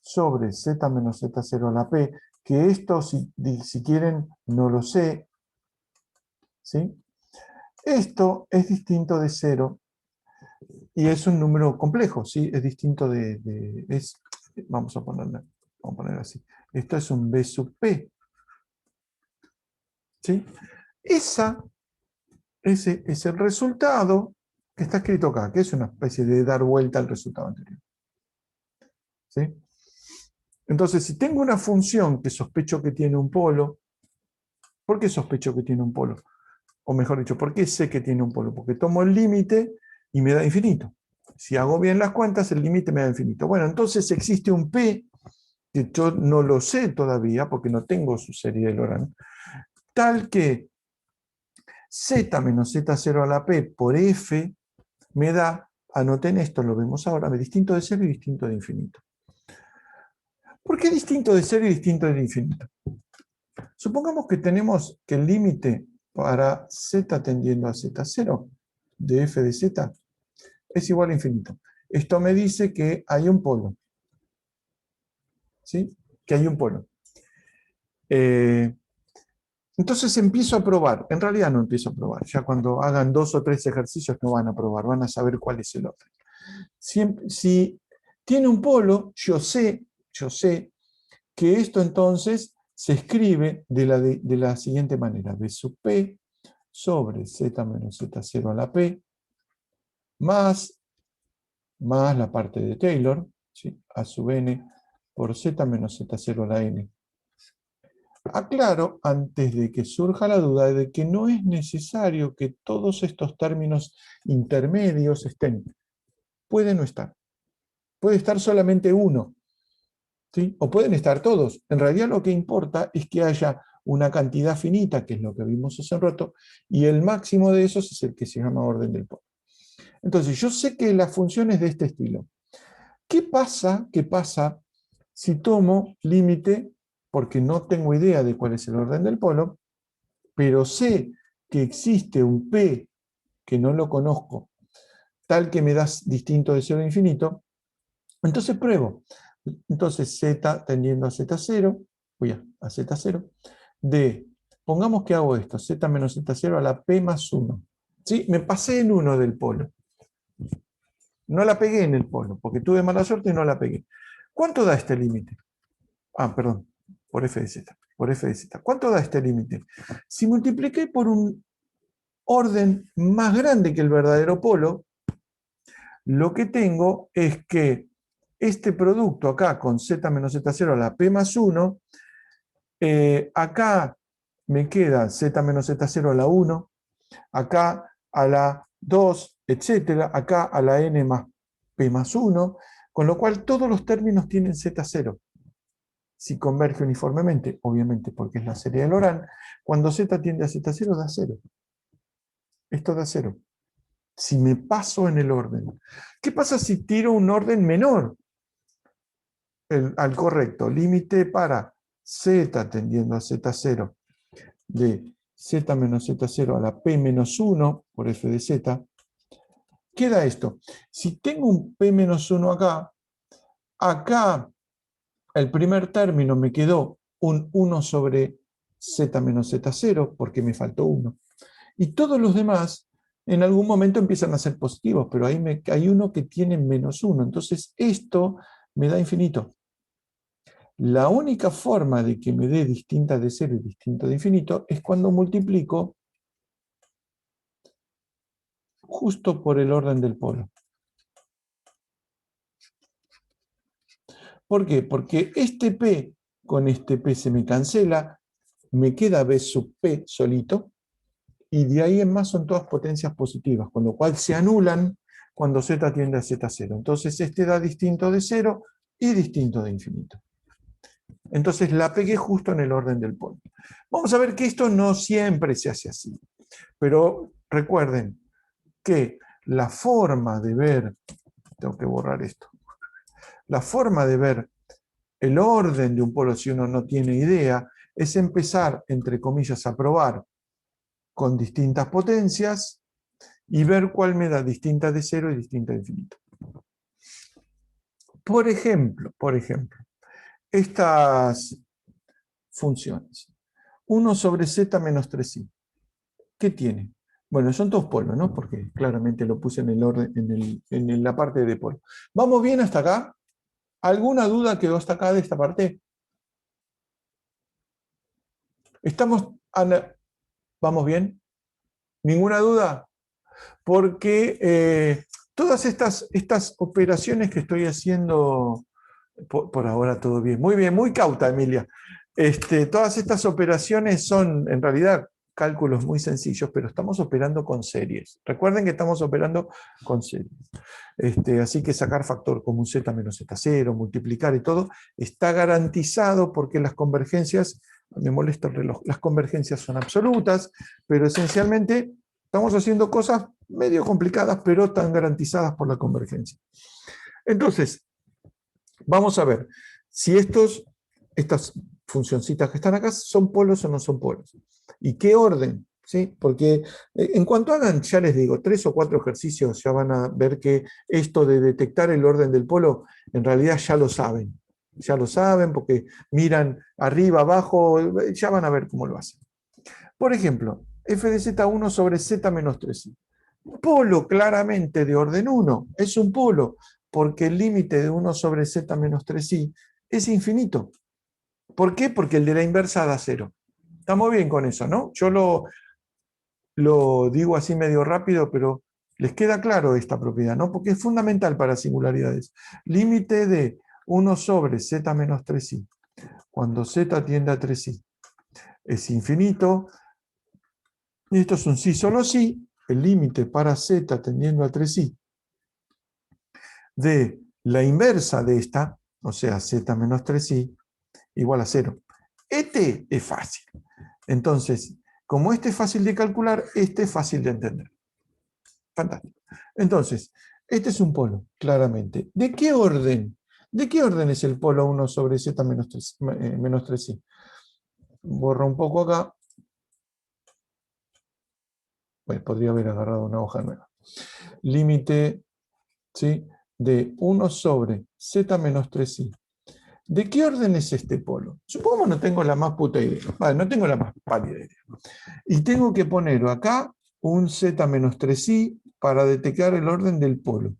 sobre z menos z0 a la p, que esto, si quieren, no lo sé, ¿sí? Esto es distinto de 0 y es un número complejo, ¿sí? Es distinto vamos a poner así. Esto es un b sub p. ¿Sí? Ese es el resultado que está escrito acá, que es una especie de dar vuelta al resultado anterior. ¿Sí? Entonces, si tengo una función que sospecho que tiene un polo, ¿por qué sospecho que tiene un polo? O mejor dicho, ¿por qué sé que tiene un polo? Porque tomo el límite y me da infinito. Si hago bien las cuentas, el límite me da infinito. Bueno, entonces existe un P, que yo no lo sé todavía, porque no tengo su serie de Laurent, tal que z menos z0 a la p por f me da, anoten esto, lo vemos ahora, distinto de 0 y distinto de infinito. ¿Por qué distinto de 0 y distinto de infinito? Supongamos que tenemos que el límite, para z tendiendo a z0 de f de z es igual a infinito. Esto me dice que hay un polo. ¿Sí? Que hay un polo. Entonces empiezo a probar. En realidad no empiezo a probar. Ya cuando hagan 2 o 3 ejercicios no van a probar, van a saber cuál es el orden. Si tiene un polo, yo sé que esto entonces se escribe de la siguiente manera. B sub P sobre Z menos Z0 a la P más la parte de Taylor, ¿sí? A sub n por Z menos Z0 a la n. Aclaro, antes de que surja la duda, de que no es necesario que todos estos términos intermedios estén. Puede no estar. Puede estar solamente uno. ¿Sí? O pueden estar todos. En realidad lo que importa es que haya una cantidad finita, que es lo que vimos hace un rato, y el máximo de esos es el que se llama orden del polo. Entonces, yo sé que la función es de este estilo. ¿Qué pasa si tomo límite, porque no tengo idea de cuál es el orden del polo, pero sé que existe un P que no lo conozco, tal que me das distinto de 0 a infinito? Entonces pruebo. Entonces z tendiendo a z0, voy a z0, de, pongamos que hago esto, z menos z0 a la p más 1. ¿Sí? Me pasé en 1 del polo. No la pegué en el polo, porque tuve mala suerte y no la pegué. ¿Cuánto da este límite? Ah, perdón, por f de z. Por f de z. ¿Cuánto da este límite? Si multipliqué por un orden más grande que el verdadero polo, lo que tengo es que este producto acá con z menos z0 a la p más 1, acá me queda z menos z0 a la 1, acá a la 2, etcétera, acá a la n más p más 1, con lo cual todos los términos tienen z0. Si converge uniformemente, obviamente porque es la serie de Laurent, cuando z tiende a z0 da 0. Esto da 0. Si me paso en el orden. ¿Qué pasa si tiro un orden menor al correcto? Límite para z tendiendo a z0 de z menos z0 a la p menos 1 por f de z. Queda esto. Si tengo un p menos 1 acá el primer término me quedó un 1 sobre z menos z0 porque me faltó 1. Y todos los demás en algún momento empiezan a ser positivos, pero hay uno que tiene menos 1. Entonces esto me da infinito. La única forma de que me dé distinta de 0 y distinto de infinito es cuando multiplico justo por el orden del polo. ¿Por qué? Porque este P con este P se me cancela, me queda B sub P solito, y de ahí en más son todas potencias positivas, con lo cual se anulan cuando z tiende a z0. Entonces este da distinto de 0 y distinto de infinito. Entonces la pegué justo en el orden del polo. Vamos a ver que esto no siempre se hace así, pero recuerden que la forma de ver, tengo que borrar esto, la forma de ver el orden de un polo si uno no tiene idea es empezar, entre comillas, a probar con distintas potencias y ver cuál me da distinta de 0 y distinta de infinito. Por ejemplo, estas funciones. 1 sobre z menos 3i. ¿Qué tiene? Bueno, son todos polos, ¿no? Porque claramente lo puse en el orden, en la parte de polo. ¿Vamos bien hasta acá? ¿Alguna duda quedó hasta acá de esta parte? ¿Vamos bien? ¿Ninguna duda? Porque todas estas operaciones que estoy haciendo, por ahora todo bien, muy cauta, Emilia. Todas estas operaciones son en realidad cálculos muy sencillos, pero estamos operando con series. Recuerden que estamos operando con series. Así que sacar factor común z menos z0, multiplicar y todo, está garantizado porque las convergencias, me molesta el reloj, las convergencias son absolutas, pero esencialmente estamos haciendo cosas medio complicadas, pero están garantizadas por la convergencia. Entonces, vamos a ver si estas funcioncitas que están acá son polos o no son polos. ¿Y qué orden? ¿sí? Porque en cuanto hagan, ya les digo, 3 o 4 ejercicios, ya van a ver que esto de detectar el orden del polo, en realidad ya lo saben. Ya lo saben porque miran arriba, abajo, ya van a ver cómo lo hacen. Por ejemplo, f de z1 sobre z menos 3i. Polo claramente de orden 1, es un polo, porque el límite de 1 sobre z menos 3i es infinito. ¿Por qué? Porque el de la inversa da 0. Estamos bien con eso, ¿no? Yo lo digo así medio rápido, pero les queda claro esta propiedad, ¿no? Porque es fundamental para singularidades. Límite de 1 sobre z menos 3i, cuando z tiende a 3i, es infinito. Y esto es un sí solo sí, el límite para z tendiendo a 3i de la inversa de esta, o sea, z menos 3i, igual a 0. Este es fácil. Entonces, como este es fácil de calcular, este es fácil de entender. Fantástico. Entonces, este es un polo, claramente. ¿De qué orden? ¿De qué orden es el polo 1 sobre z menos 3i? Borro un poco acá. Bueno, podría haber agarrado una hoja nueva. Límite, ¿sí?, de 1 sobre z menos 3i. ¿De qué orden es este polo? Supongo que no tengo la más puta idea. Vale, no tengo la más pálida idea. Y tengo que poner acá un z menos 3i para detectar el orden del polo.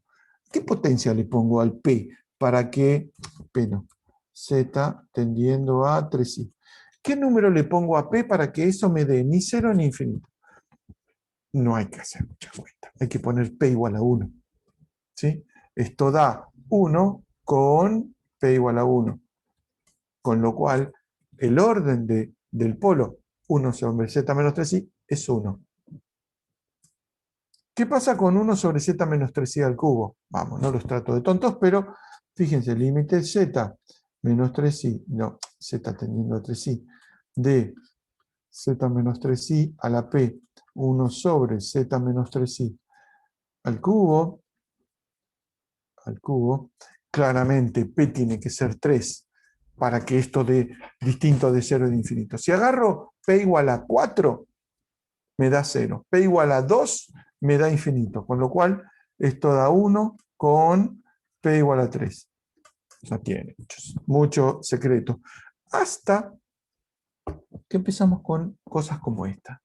¿Qué potencia le pongo al P para que, P no, Z tendiendo a 3i? ¿Qué número le pongo a P para que eso me dé ni 0 ni infinito? No hay que hacer mucha cuenta. Hay que poner P igual a 1. ¿Sí? Esto da 1 con P igual a 1. Con lo cual, el orden del polo 1 sobre Z menos 3i es 1. ¿Qué pasa con 1 sobre z menos 3i al cubo? Vamos, no los trato de tontos, pero fíjense, límite z menos 3i, no, z tendiendo a 3i, de z menos 3i a la p, 1 sobre z menos 3i al cubo, claramente p tiene que ser 3 para que esto dé distinto de 0 y de infinito. Si agarro p igual a 4, me da 0. P igual a 2 me da infinito, con lo cual esto da 1 con P igual a 3. No tiene mucho secreto. Hasta que empezamos con cosas como esta.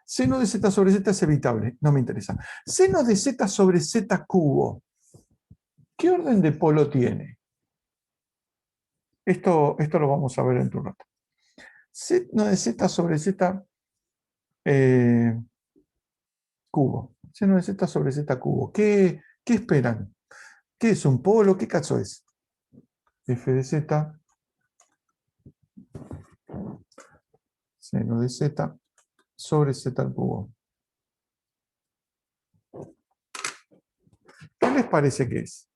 Seno de z sobre z es evitable, no me interesa. Seno de z sobre z cubo. ¿Qué orden de polo tiene? Esto lo vamos a ver en un rato. Seno de z sobre z cubo. Seno de z sobre z cubo. ¿Qué esperan? ¿Qué es un polo? ¿Qué caso es? F de z, seno de z sobre z al cubo. ¿Qué les parece que es?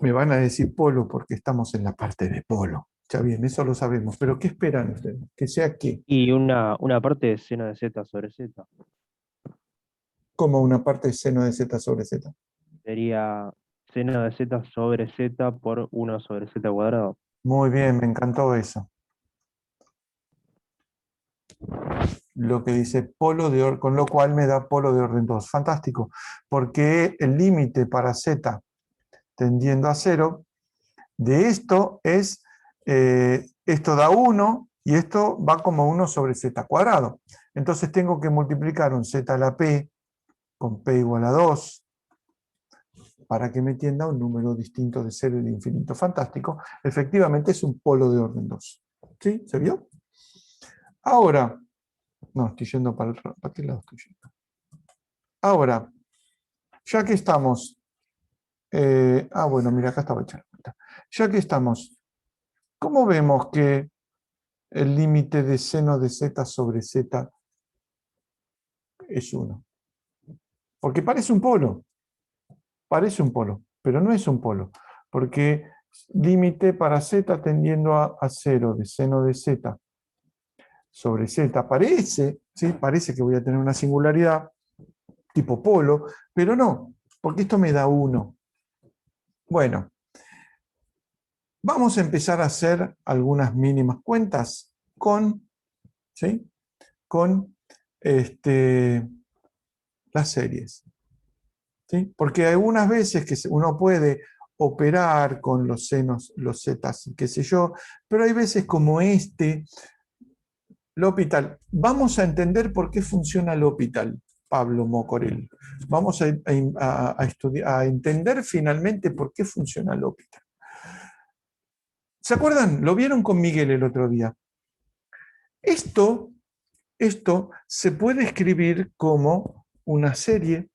Me van a decir polo porque estamos en la parte de polo. Ya bien, eso lo sabemos. Pero ¿qué esperan ustedes? ¿Que sea qué? Y una parte de seno de z sobre z Como una parte de seno de z sobre z. sería seno de z sobre z por 1 sobre z cuadrado. Muy bien, me encantó eso. Lo que dice polo de orden, con lo cual me da polo de orden 2. Fantástico, porque el límite para z tendiendo a 0 de esto es, esto da 1 y esto va como 1 sobre z cuadrado. Entonces tengo que multiplicar un z a la p con p igual a 2 para que me tienda un número distinto de 0 y de infinito. Fantástico. Efectivamente es un polo de orden 2. ¿Sí? ¿Se vio? Ahora, no, estoy yendo ¿para qué lado estoy yendo? Ahora, ya que estamos, bueno, mira, acá estaba hecha la cuenta. Ya que estamos, ¿cómo vemos que el límite de seno de z sobre z es 1? Porque parece un polo, pero no es un polo, porque límite para z tendiendo a 0 de seno de z sobre z parece, ¿sí? Parece que voy a tener una singularidad tipo polo, pero no, porque esto me da 1. Bueno, vamos a empezar a hacer algunas mínimas cuentas con ¿sí? Con las series. ¿Sí? Porque algunas veces que uno puede operar con los senos, los zetas, qué sé yo, pero hay veces como L'Hopital. Vamos a entender por qué funciona L'Hopital, Pablo Mocorel. Vamos a entender finalmente por qué funciona L'Hopital. ¿Se acuerdan? Lo vieron con Miguel el otro día. Esto se puede escribir como una serie,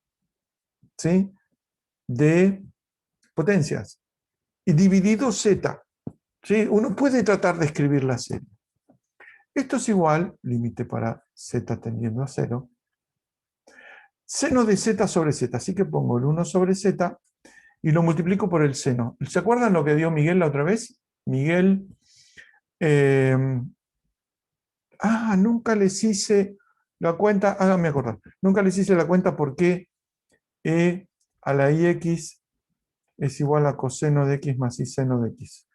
¿sí?, de potencias y dividido z. ¿Sí? Uno puede tratar de escribir la serie. Esto es igual, límite para z tendiendo a 0, seno de z sobre z. Así que pongo el 1 sobre z y lo multiplico por el seno. ¿Se acuerdan lo que dio Miguel la otra vez? Miguel, nunca les hice la cuenta, háganme acordar, nunca les hice la cuenta por qué e a la ix es igual a coseno de x más y seno de x.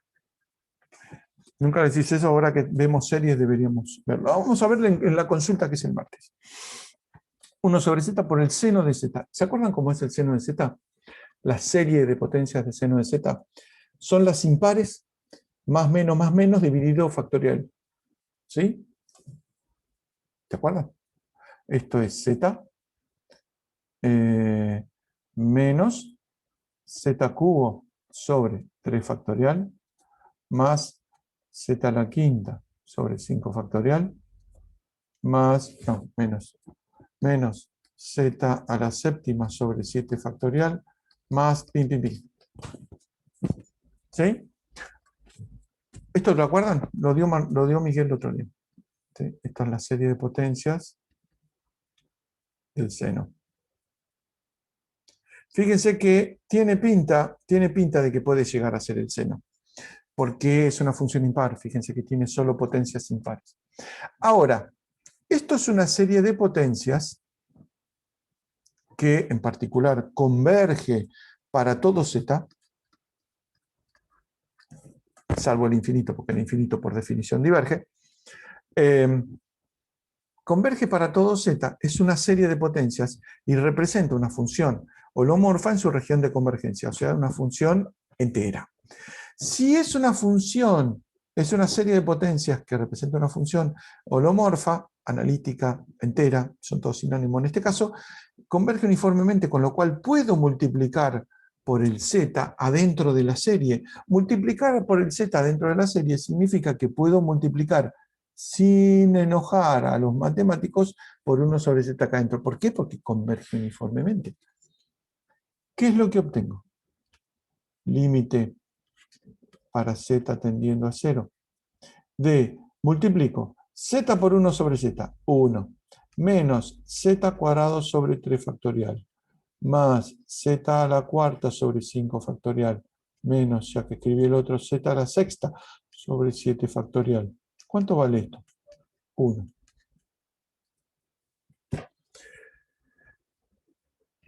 Nunca les hice eso, ahora que vemos series deberíamos verlo. Vamos a verlo en la consulta que es el martes. 1 sobre z por el seno de z. ¿Se acuerdan cómo es el seno de z? La serie de potencias de seno de z son las impares más menos dividido factorial. ¿Sí? ¿Te acuerdas? Esto es z menos z cubo sobre 3 factorial más z a la quinta sobre 5 factorial más, no, menos z a la séptima sobre 7 factorial más pim, pim, pim. ¿Sí? ¿Esto lo acuerdan? Lo dio Miguel el otro día. ¿Sí? Esta es la serie de potencias del seno. Fíjense que tiene pinta de que puede llegar a ser el seno, porque es una función impar. Fíjense que tiene solo potencias impares. Ahora, esto es una serie de potencias que en particular converge para todo z, salvo el infinito, porque el infinito por definición diverge. Converge para todo z, es una serie de potencias y representa una función holomorfa en su región de convergencia, o sea, una función entera. Si es una función, es una serie de potencias que representa una función holomorfa, analítica, entera, son todos sinónimos en este caso, converge uniformemente, con lo cual puedo multiplicar por el z adentro de la serie. Multiplicar por el z adentro de la serie significa que puedo multiplicar sin enojar a los matemáticos por 1 sobre z acá adentro. ¿Por qué? Porque converge uniformemente. ¿Qué es lo que obtengo? Límite para z tendiendo a 0 de, multiplico z por 1 sobre z, 1, menos z cuadrado sobre 3 factorial, más z a la cuarta sobre 5 factorial, menos, ya que escribí el otro, z a la sexta sobre 7 factorial. ¿Cuánto vale esto? 1.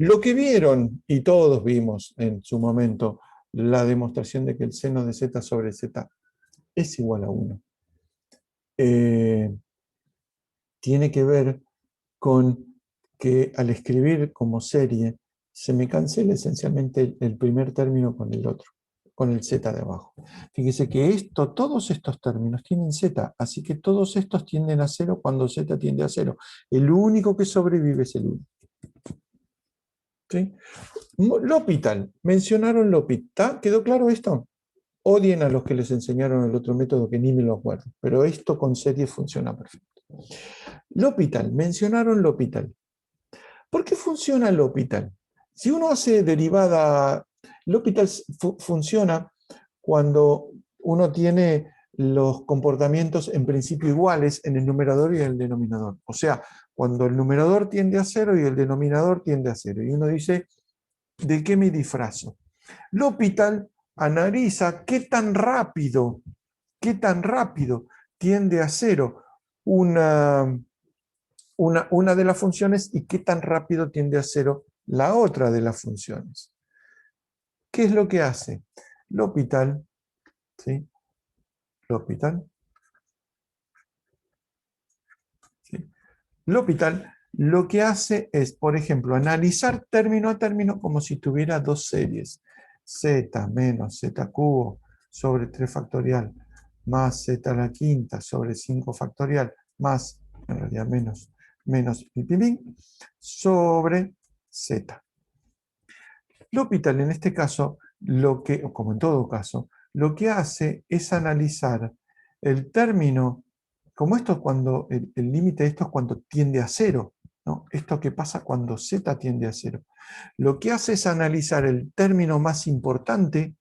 Lo que vieron, y todos vimos en su momento, la demostración de que el seno de z sobre z es igual a 1. Tiene que ver con que al escribir como serie se me cancela esencialmente el primer término con el otro, con el z de abajo. Fíjese que todos estos términos tienen z, así que todos estos tienden a 0 cuando z tiende a 0. El único que sobrevive es el 1. ¿Sí? L'Hopital, mencionaron L'Hopital. ¿Quedó claro esto? Odien a los que les enseñaron el otro método que ni me lo acuerdo, pero esto con serie funciona perfecto. L'Hopital, mencionaron L'Hopital. ¿Por qué funciona L'Hopital? Si uno hace derivada, L'Hopital funciona cuando uno tiene los comportamientos en principio iguales en el numerador y en el denominador. O sea, cuando el numerador tiende a 0 y el denominador tiende a 0. Y uno dice, ¿de qué me disfrazo? L'Hopital analiza qué tan rápido tiende a 0 una de las funciones y qué tan rápido tiende a 0 la otra de las funciones. ¿Qué es lo que hace? L'Hopital, ¿sí? L'Hopital L'Hopital lo que hace es, por ejemplo, analizar término a término como si tuviera dos series. Z menos z cubo sobre 3 factorial más z a la quinta sobre 5 factorial más, en realidad menos pi, pi, pi, sobre z. L'Hopital en este caso, como en todo caso, lo que hace es analizar el término, como esto es cuando, el límite de esto es cuando tiende a cero, ¿no? Esto que pasa cuando z tiende a cero. Lo que hace es analizar el término más importante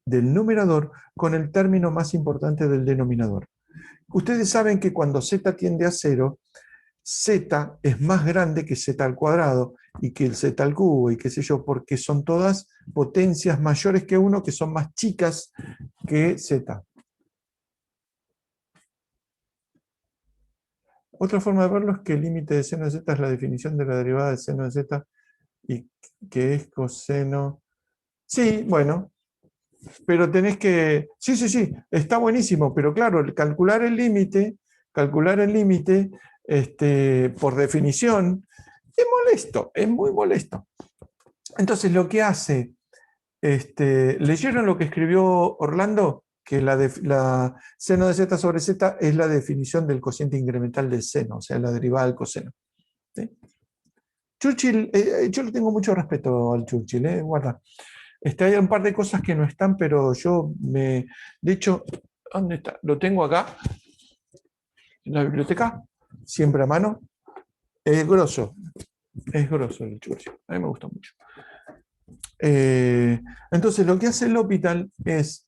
del numerador con el término más importante del denominador. Ustedes saben que cuando z tiende a cero, z es más grande que z al cuadrado y que el z al cubo y qué sé yo, porque son todas potencias mayores que 1 que son más chicas que z. Otra forma de verlo es que el límite de seno de z es la definición de la derivada de seno de z y que es coseno. Sí, bueno, pero tenés que... Sí, sí, sí, está buenísimo, pero claro, calcular el límite, por definición, es molesto, es muy molesto. Entonces lo que hace, ¿leyeron lo que escribió Orlando? Que la seno de z sobre z es la definición del cociente incremental del seno, o sea, la derivada del coseno. ¿Sí? Churchill, yo le tengo mucho respeto al Churchill, guarda. Hay un par de cosas que no están, pero de hecho, ¿dónde está? Lo tengo acá, en la biblioteca, siempre a mano. Es grosso el Churchill, a mí me gusta mucho. Entonces, lo que hace L'Hopital es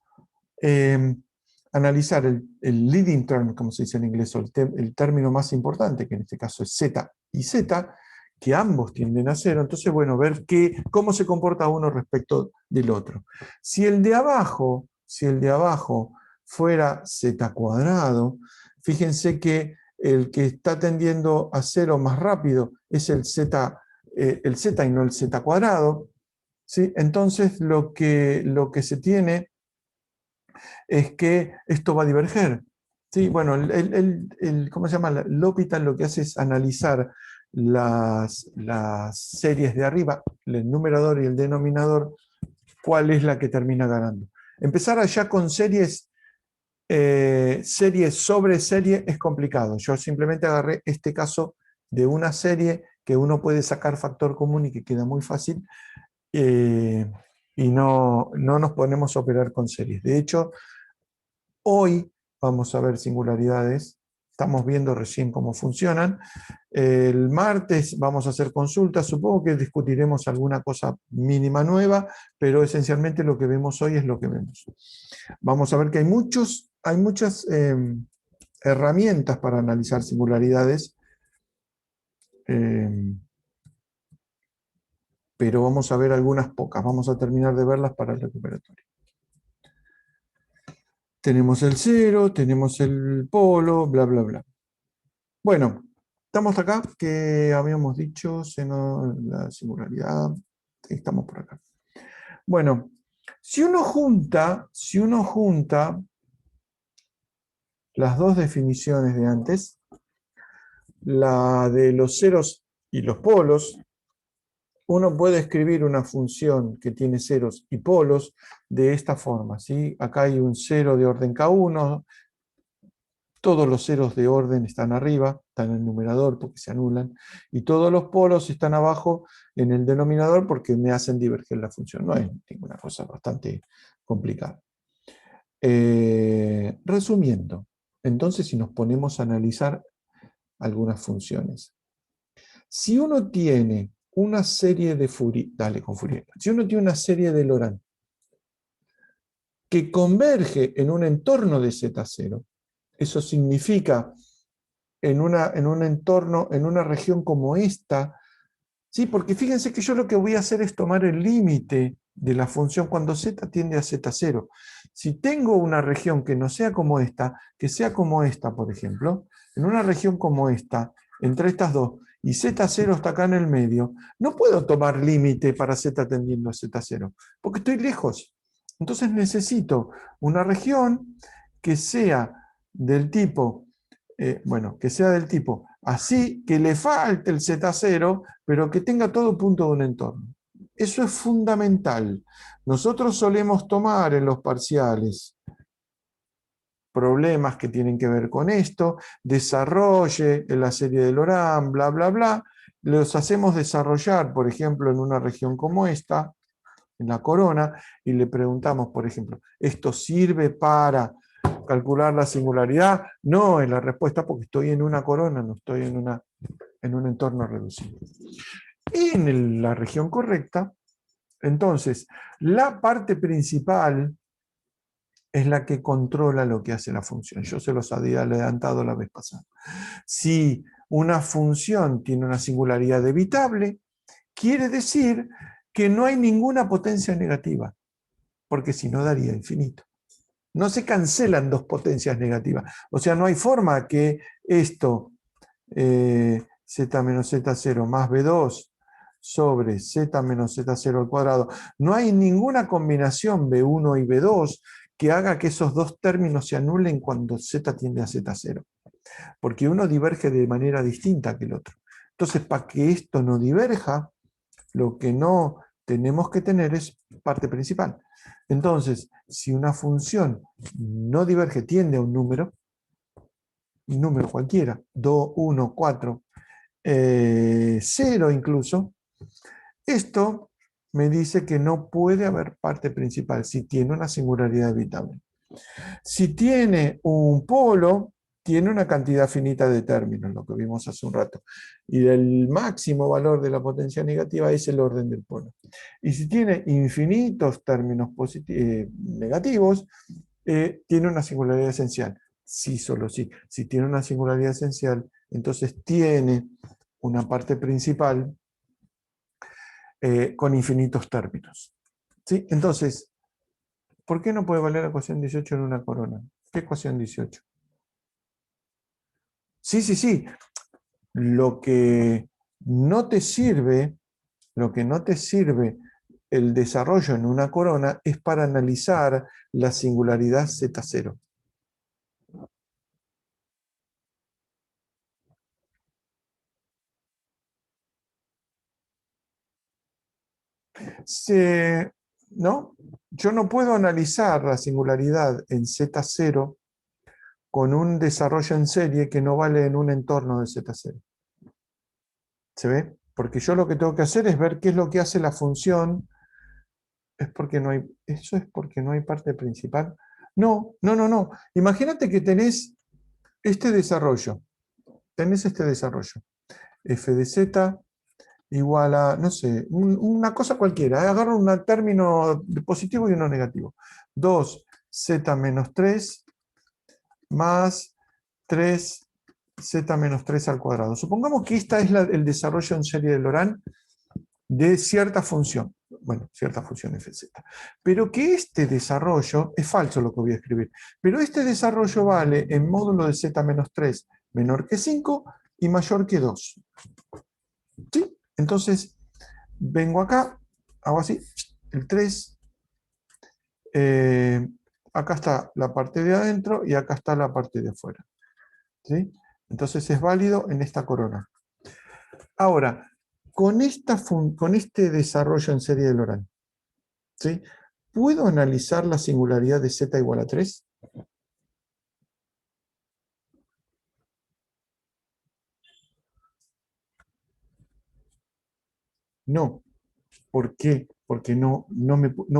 analizar el leading term, como se dice en inglés, o el término más importante, que en este caso es z y z, que ambos tienden a cero. Entonces, bueno, ver cómo se comporta uno respecto del otro. Si el de abajo fuera z cuadrado, fíjense que el que está tendiendo a cero más rápido es el z y no el z cuadrado. ¿Sí? Entonces, lo que se tiene es que esto va a diverger. ¿Sí? Bueno, ¿cómo se llama? L'Hopital lo que hace es analizar las series de arriba, el numerador y el denominador, cuál es la que termina ganando. Empezar allá con series sobre serie es complicado. Yo simplemente agarré este caso de una serie que uno puede sacar factor común y que queda muy fácil, y no nos ponemos a operar con series. De hecho, hoy vamos a ver singularidades, estamos viendo recién cómo funcionan. El martes vamos a hacer consultas, supongo que discutiremos alguna cosa mínima nueva, pero esencialmente lo que vemos hoy es lo que vemos. Vamos a ver que hay muchas herramientas para analizar singularidades, pero vamos a ver algunas pocas, vamos a terminar de verlas para el recuperatorio. Tenemos el cero, tenemos el polo, bla, bla, bla. Bueno, estamos acá, que habíamos dicho, seno, la singularidad, estamos por acá. Bueno, si uno junta las dos definiciones de antes, la de los ceros y los polos, uno puede escribir una función que tiene ceros y polos de esta forma, ¿sí? Acá hay un cero de orden K1, todos los ceros de orden están arriba, están en el numerador porque se anulan, y todos los polos están abajo en el denominador porque me hacen diverger la función. No es ninguna cosa bastante complicada. Resumiendo, entonces si nos ponemos a analizar algunas funciones. Si uno tiene una serie de Fourier, si uno tiene una serie de Laurent que converge en un entorno de Z0, eso significa en un entorno, en una región como esta, ¿sí? Porque fíjense que yo lo que voy a hacer es tomar el límite de la función cuando z tiende a z0. Si tengo una región que no sea como esta, que sea como esta, por ejemplo, en una región como esta, entre estas dos, y z0 está acá en el medio, no puedo tomar límite para z tendiendo a z0, porque estoy lejos. Entonces necesito una región que sea del tipo bueno, que sea del tipo así, que le falte el Z0, pero que tenga todo punto de un entorno. Eso es fundamental. Nosotros solemos tomar en los parciales problemas que tienen que ver con esto, desarrolle en la serie de Laurent, bla, bla, bla, los hacemos desarrollar, por ejemplo, en una región como esta, en la corona, y le preguntamos, por ejemplo, ¿esto sirve para calcular la singularidad? No, es la respuesta porque estoy en una corona, no estoy en un entorno reducido. En la región correcta, entonces, la parte principal es la que controla lo que hace la función. Yo se los había adelantado la vez pasada. Si una función tiene una singularidad evitable, quiere decir que no hay ninguna potencia negativa, porque si no daría infinito. No se cancelan dos potencias negativas. O sea, no hay forma que esto, z menos z0 más b2 sobre z menos z0 al cuadrado, no hay ninguna combinación b1 y b2 que haga que esos dos términos se anulen cuando z tiende a z0, porque uno diverge de manera distinta que el otro. Entonces, para que esto no diverja, lo que no tenemos que tener es parte principal. Entonces, si una función no diverge, tiende a un número cualquiera, 2, 1, 4, 0 incluso, esto me dice que no puede haber parte principal si tiene una singularidad evitable. Si tiene un polo, tiene una cantidad finita de términos, lo que vimos hace un rato. Y el máximo valor de la potencia negativa es el orden del polo. Y si tiene infinitos términos negativos, tiene una singularidad esencial. Sí, solo sí. Si tiene una singularidad esencial, entonces tiene una parte principal con infinitos términos. ¿Sí? Entonces, ¿por qué no puede valer la ecuación 18 en una corona? ¿Qué ecuación 18? Sí, sí, sí. Lo que no te sirve, el desarrollo en una corona es para analizar la singularidad Z0. ¿No? Yo no puedo analizar la singularidad en Z0 con un desarrollo en serie que no vale en un entorno de Z0. ¿Se ve? Porque yo lo que tengo que hacer es ver qué es lo que hace la función. ¿Eso es porque no hay parte principal? No, no, no, no. Imagínate que tenés este desarrollo. F de z igual a, no sé, una cosa cualquiera. Agarro un término positivo y uno negativo. 2z menos 3 más 3z menos 3 al cuadrado. Supongamos que esta es el desarrollo en serie de Laurent de cierta función. Bueno, cierta función fz. Pero que este desarrollo, es falso lo que voy a escribir, pero este desarrollo vale en módulo de z menos 3 menor que 5 y mayor que 2. ¿Sí? Entonces, vengo acá, hago así, el 3, acá está la parte de adentro y acá está la parte de afuera. ¿Sí? Entonces es válido en esta corona. Ahora, con este desarrollo en serie de Laurent, ¿sí? ¿Puedo analizar la singularidad de z igual a 3? No. ¿Por qué? Porque no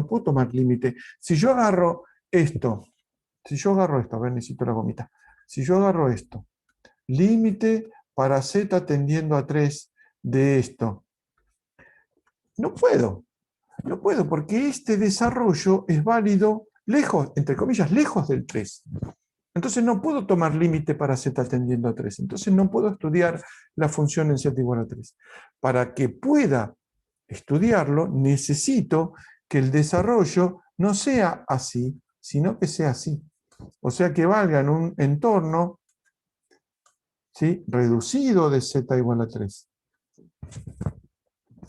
puedo tomar límite. Si yo agarro esto, a ver, necesito la gomita. Si yo agarro esto, límite para z tendiendo a 3 de esto, no puedo. No puedo porque este desarrollo es válido lejos, entre comillas, lejos del 3. Entonces no puedo tomar límite para z tendiendo a 3. Entonces no puedo estudiar la función en z igual a 3. Para que pueda estudiarlo, necesito que el desarrollo no sea así, sino que sea así. O sea, que valga en un entorno, ¿sí?, reducido de z igual a 3.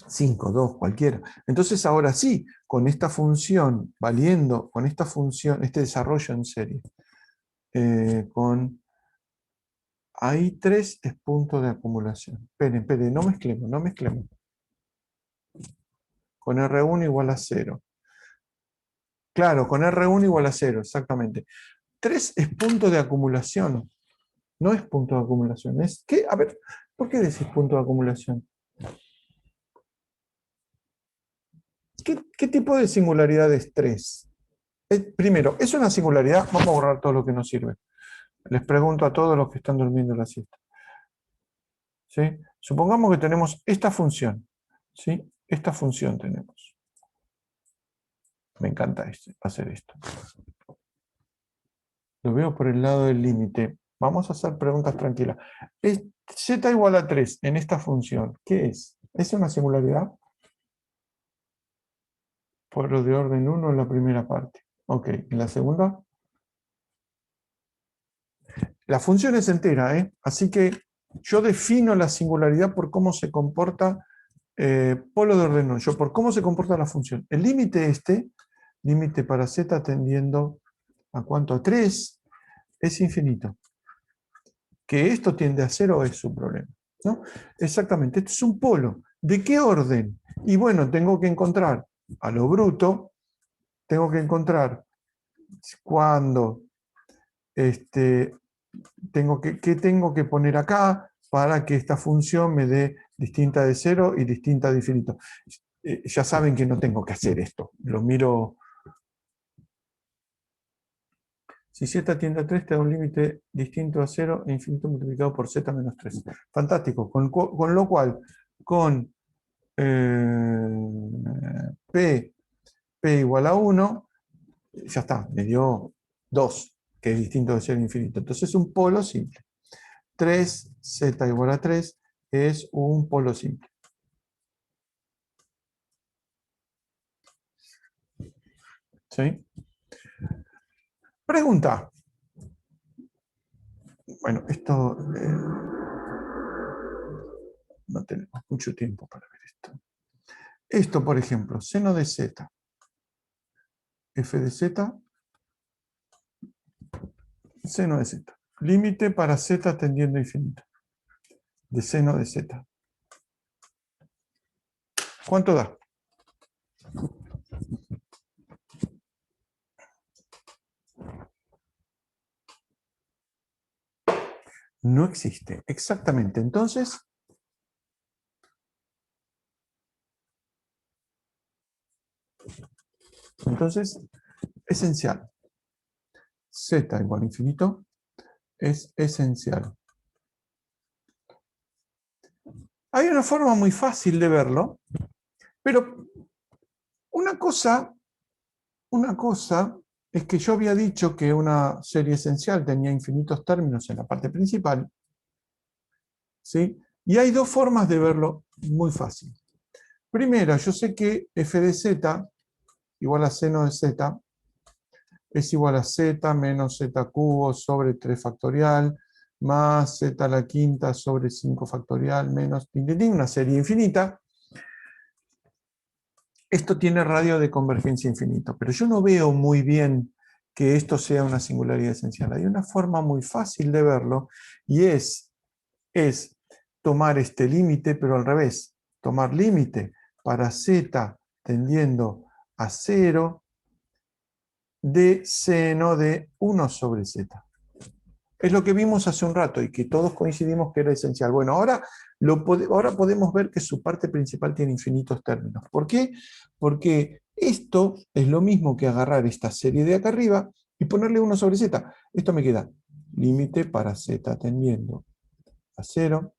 5, 2, cualquiera. Entonces ahora sí, con esta función, con esta función, este desarrollo en serie, con Ahí 3 es punto de acumulación. Esperen, no mezclemos, no mezclemos. Con R1 igual a 0. Claro, con R1 igual a 0, exactamente. 3 es punto de acumulación. No es punto de acumulación. ¿Qué? A ver, ¿por qué decís punto de acumulación? ¿Qué tipo de singularidad es 3? Primero, ¿es una singularidad? Vamos a borrar todo lo que nos sirve. Les pregunto a todos los que están durmiendo la siesta. ¿Sí? Supongamos que tenemos esta función. ¿Sí? Esta función tenemos. Me encanta hacer esto. Lo veo por el lado del límite. Vamos a hacer preguntas tranquilas. ¿Es z igual a 3 en esta función? ¿Qué es? ¿Es una singularidad? Por lo de orden 1 en la primera parte. Ok, ¿en la segunda? La función es entera, ¿eh? Así que yo defino la singularidad por cómo se comporta polo de orden 1. Yo por cómo se comporta la función. El límite límite para z tendiendo a cuánto, a 3, es infinito. Que esto tiende a 0 es su problema, ¿no? Exactamente, esto es un polo. ¿De qué orden? Y bueno, tengo que encontrar a lo bruto, tengo que encontrar cuando ¿qué tengo que poner acá para que esta función me dé distinta de 0 y distinta de infinito? Ya saben que no tengo que hacer esto. Lo miro. Si z tiende a 3, te da un límite distinto a 0 e infinito multiplicado por z menos 3. Fantástico. Con lo cual, con P igual a 1, ya está, me dio 2, que es distinto de 0 a infinito. Entonces es un polo simple. 3z igual a 3 es un polo simple. ¿Sí? Pregunta. Bueno, esto no tenemos mucho tiempo para ver esto. Esto, por ejemplo, seno de z, f de z, seno de z. Límite para z tendiendo a infinito. De seno de z. ¿Cuánto da? No existe. Exactamente. Entonces, esencial. Z igual a infinito es esencial. Hay una forma muy fácil de verlo, pero una cosa es que yo había dicho que una serie esencial tenía infinitos términos en la parte principal, ¿sí? Y hay dos formas de verlo muy fácil. Primero, yo sé que f de z igual a seno de z es igual a z menos z cubo sobre 3 factorial más z a la quinta sobre 5 factorial menos una serie infinita. Esto tiene radio de convergencia infinito, pero yo no veo muy bien que esto sea una singularidad esencial. Hay una forma muy fácil de verlo y es tomar este límite, pero al revés. Tomar límite para z tendiendo a 0 de seno de 1 sobre z. Es lo que vimos hace un rato y que todos coincidimos que era esencial. Bueno, ahora podemos ver que su parte principal tiene infinitos términos. ¿Por qué? Porque esto es lo mismo que agarrar esta serie de acá arriba y ponerle 1 sobre z. Esto me queda límite para z tendiendo a 0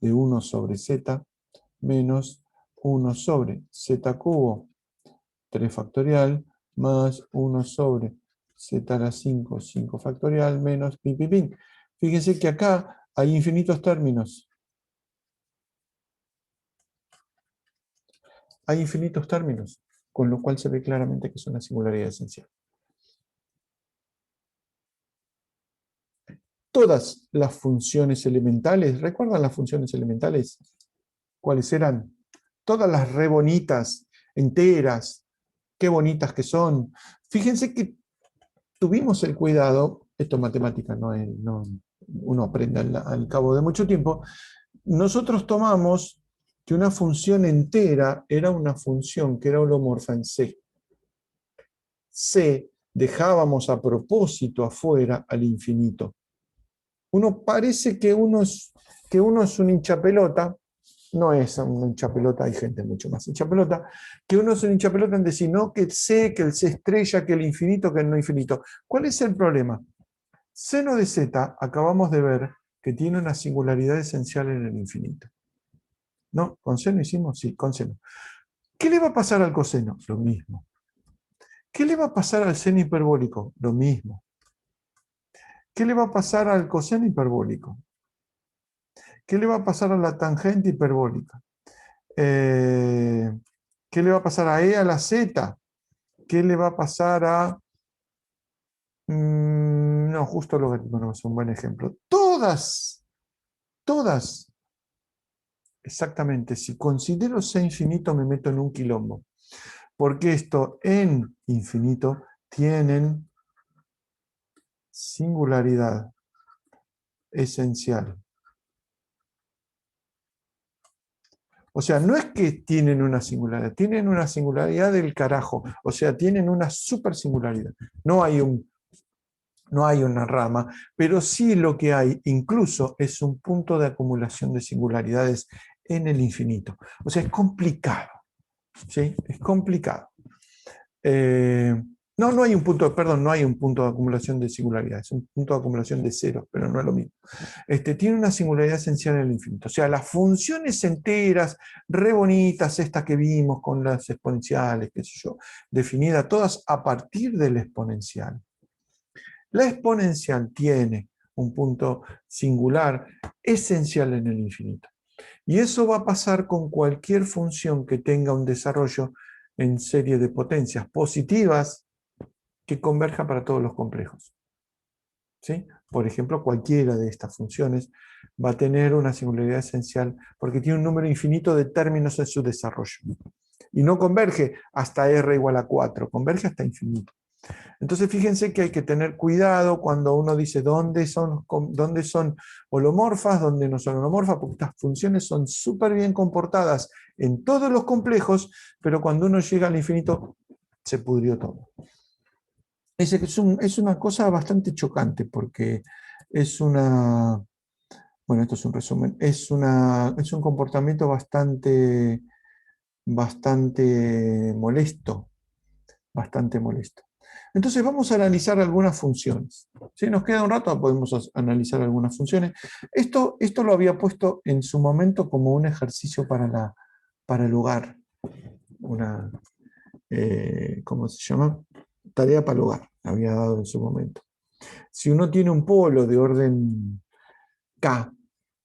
de 1 sobre z menos 1 sobre z cubo 3 factorial más 1 sobre z a la 5, 5 factorial menos pin, pin, pin. Fíjense que acá hay infinitos términos. Hay infinitos términos, con lo cual se ve claramente que es una singularidad esencial. Todas las funciones elementales, ¿recuerdan las funciones elementales? ¿Cuáles eran? Todas las re bonitas, enteras, qué bonitas que son. Fíjense que tuvimos el cuidado, esto es matemática, no uno aprende al cabo de mucho tiempo, nosotros tomamos que una función entera era una función que era holomorfa en C. C dejábamos a propósito afuera al infinito. Uno parece que uno es un hinchapelota, no es un hinchapelota, hay gente mucho más hinchapelota, que uno es un hinchapelota en decir, no, que el C estrella, que el infinito, que el no infinito. ¿Cuál es el problema? Seno de Z, acabamos de ver que tiene una singularidad esencial en el infinito. ¿No? ¿Con seno hicimos? Sí, con seno. ¿Qué le va a pasar al coseno? Lo mismo. ¿Qué le va a pasar al seno hiperbólico? Lo mismo. ¿Qué le va a pasar al coseno hiperbólico? ¿Qué le va a pasar a la tangente hiperbólica? ¿Qué le va a pasar a E a la Z? ¿Qué le va a pasar a... no, justo lo que bueno, es un buen ejemplo. Todas, exactamente. Si considero C infinito me meto en un quilombo. Porque esto en infinito tienen singularidad esencial. O sea, no es que tienen una singularidad del carajo. O sea, tienen una super singularidad. No hay una rama, pero sí lo que hay incluso es un punto de acumulación de singularidades en el infinito. O sea, es complicado. ¿Sí? Es complicado. No hay un punto, perdón, no hay un punto de acumulación de singularidades, es un punto de acumulación de ceros, pero no es lo mismo. Tiene una singularidad esencial en el infinito. O sea, las funciones enteras, re bonitas, estas que vimos con las exponenciales, qué sé yo, definidas todas a partir del exponencial. La exponencial tiene un punto singular esencial en el infinito. Y eso va a pasar con cualquier función que tenga un desarrollo en serie de potencias positivas que converja para todos los complejos. ¿Sí? Por ejemplo, cualquiera de estas funciones va a tener una singularidad esencial porque tiene un número infinito de términos en su desarrollo. Y no converge hasta r igual a 4, converge hasta infinito. Entonces fíjense que hay que tener cuidado cuando uno dice dónde son holomorfas, dónde no son holomorfas, porque estas funciones son súper bien comportadas en todos los complejos, pero cuando uno llega al infinito se pudrió todo. Es una cosa bastante chocante porque es una, bueno, esto es un resumen, es un comportamiento bastante molesto, bastante molesto. Entonces vamos a analizar algunas funciones. Si nos queda un rato, podemos analizar algunas funciones. Esto lo había puesto en su momento como un ejercicio para el hogar. Una, ¿cómo se llama? Tarea para el hogar, había dado en su momento. Si uno tiene un polo de orden K,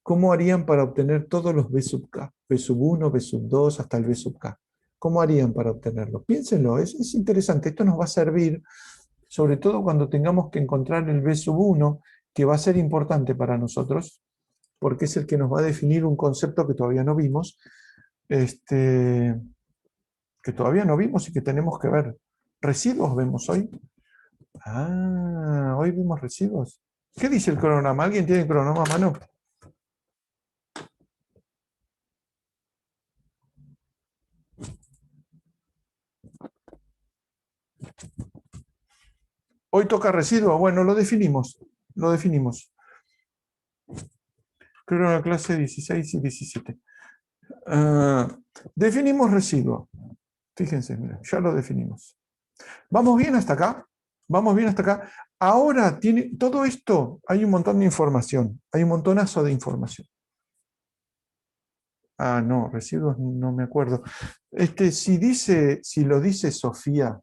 ¿cómo harían para obtener todos los B sub K? B sub 1, B sub 2, hasta el B sub K. ¿Cómo harían para obtenerlo? Piénsenlo, es interesante. Esto nos va a servir sobre todo cuando tengamos que encontrar el B sub 1, que va a ser importante para nosotros, porque es el que nos va a definir un concepto que todavía no vimos, y que tenemos que ver. ¿Residuos vemos hoy? Hoy vimos residuos. ¿Qué dice el cronograma? ¿Alguien tiene el cronograma a mano? Hoy toca residuos. Bueno, lo definimos. Creo que en la clase 16 y 17. Definimos residuo. Fíjense, mira, ya lo definimos. ¿Vamos bien hasta acá? ¿Vamos bien hasta acá? Ahora tiene todo esto, hay un montón de información, hay un montonazo de información. No, residuos no me acuerdo. Si lo dice Sofía,